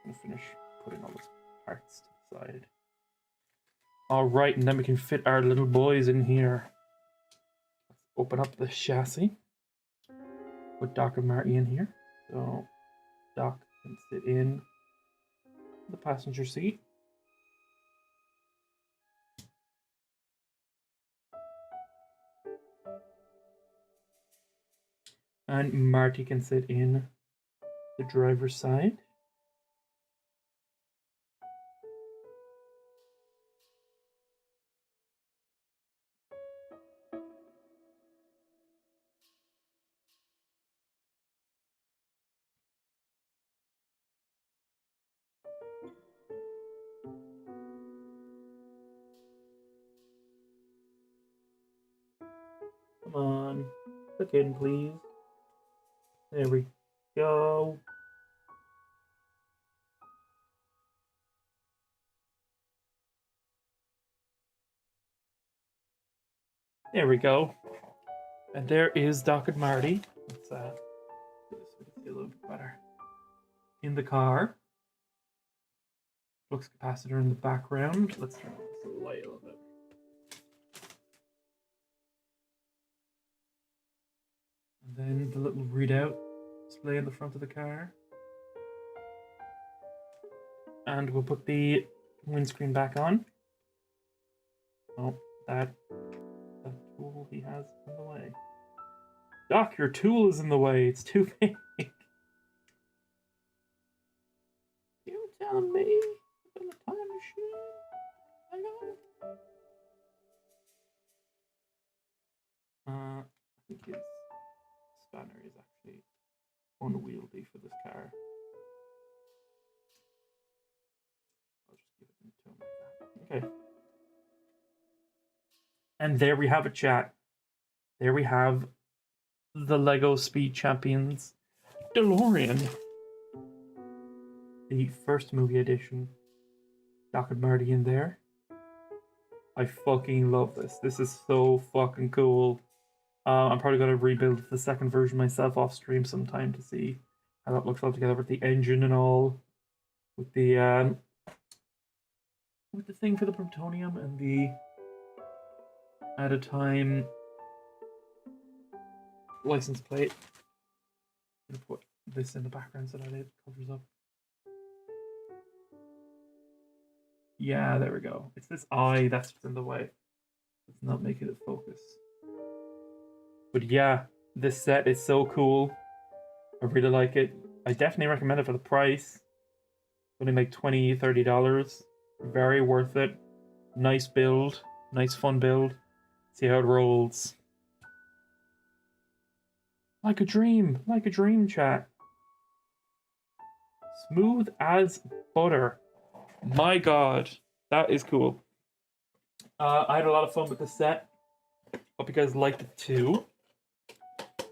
[SPEAKER 1] gonna finish putting all those parts to the side. Alright, and then we can fit our little boys in here. Let's open up the chassis. Put Doc and Marty in here. So Doc can sit in the passenger seat. And Marty can sit in the driver's side. on. Click in, please. There we go. There we go. And there is Doc and Marty. Let's do this so we can see a little bit better. In the car. Flux capacitor in the background. Let's turn on this light a little bit. And then the little readout display in the front of the car. And we'll put the windscreen back on. Oh, that tool he has in the way. Doc, your tool is in the way. It's too big. You telling me about the time machine? I know. I think his spanner is actually unwieldy for this car. I'll just give it to him like that. Okay. And there we have it, chat. There we have the Lego Speed Champions DeLorean. The first movie edition. Doc and Marty in there. I fucking love this. This is so fucking cool. I'm probably going to rebuild the second version myself off stream sometime to see how that looks all together with the engine and all. With the thing for the plutonium and the at a time license plate. I'm gonna put this in the background so that it covers up. Yeah, there we go. It's this eye that's in the way. It's not making it focus. But yeah, this set is so cool. I really like it. I definitely recommend it for the price. Only like $20, $30. Very worth it. Nice build. Nice fun build. See how it rolls. Like a dream. Like a dream, chat. Smooth as butter. My god. That is cool. I had a lot of fun with this set. Hope you guys liked it too.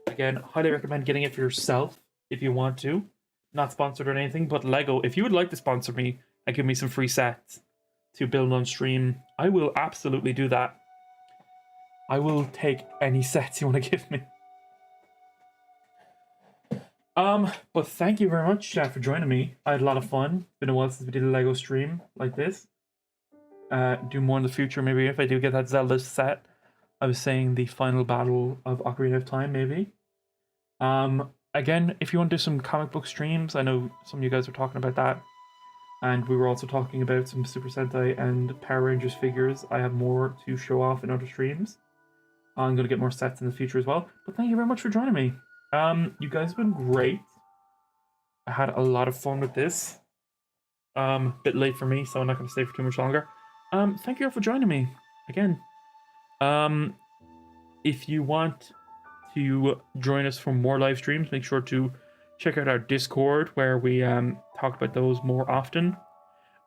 [SPEAKER 1] Again, highly recommend getting it for yourself if you want to. Not sponsored or anything, but Lego, if you would like to sponsor me and give me some free sets to build on stream, I will absolutely do that. I will take any sets you want to give me. But thank you very much, chat, for joining me. I had a lot of fun. Been a while since we did a Lego stream like this. Do more in the future, maybe if I do get that Zelda set. I was saying the final battle of Ocarina of Time, maybe. Again, if you want to do some comic book streams, I know some of you guys were talking about that. And we were also talking about some Super Sentai and Power Rangers figures. I have more to show off in other streams. I'm going to get more sets in the future as well. But thank you very much for joining me. You guys have been great. I had a lot of fun with this. Bit late for me, so I'm not going to stay for too much longer. Thank you all for joining me again. If you want to join us for more live streams, make sure to check out our Discord where we talk about those more often.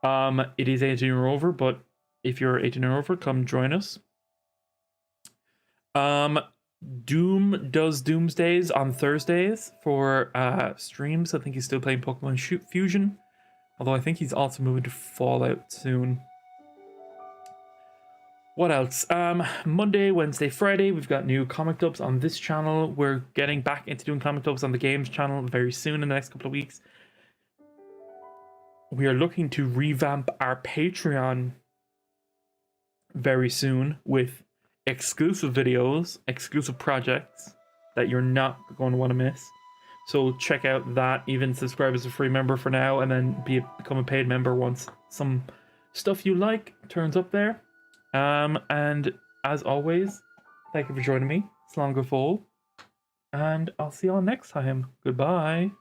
[SPEAKER 1] It is 18 or over, but if you're 18 or over, come join us. Doom does Doomsdays on Thursdays for streams. I think he's still playing Pokemon Fusion, although I think he's also moving to Fallout soon. What else? Monday, Wednesday, Friday, we've got new comic dubs on this channel. We're getting back into doing comic dubs on the games channel very soon in the next couple of weeks. We are looking to revamp our Patreon very soon with exclusive videos, exclusive projects that you're not going to want to miss. So check out that. Even subscribe as a free member for now, and then become a paid member once some stuff you like turns up there. And as always, thank you for joining me. Slán go fóill, and I'll see y'all next time. Goodbye.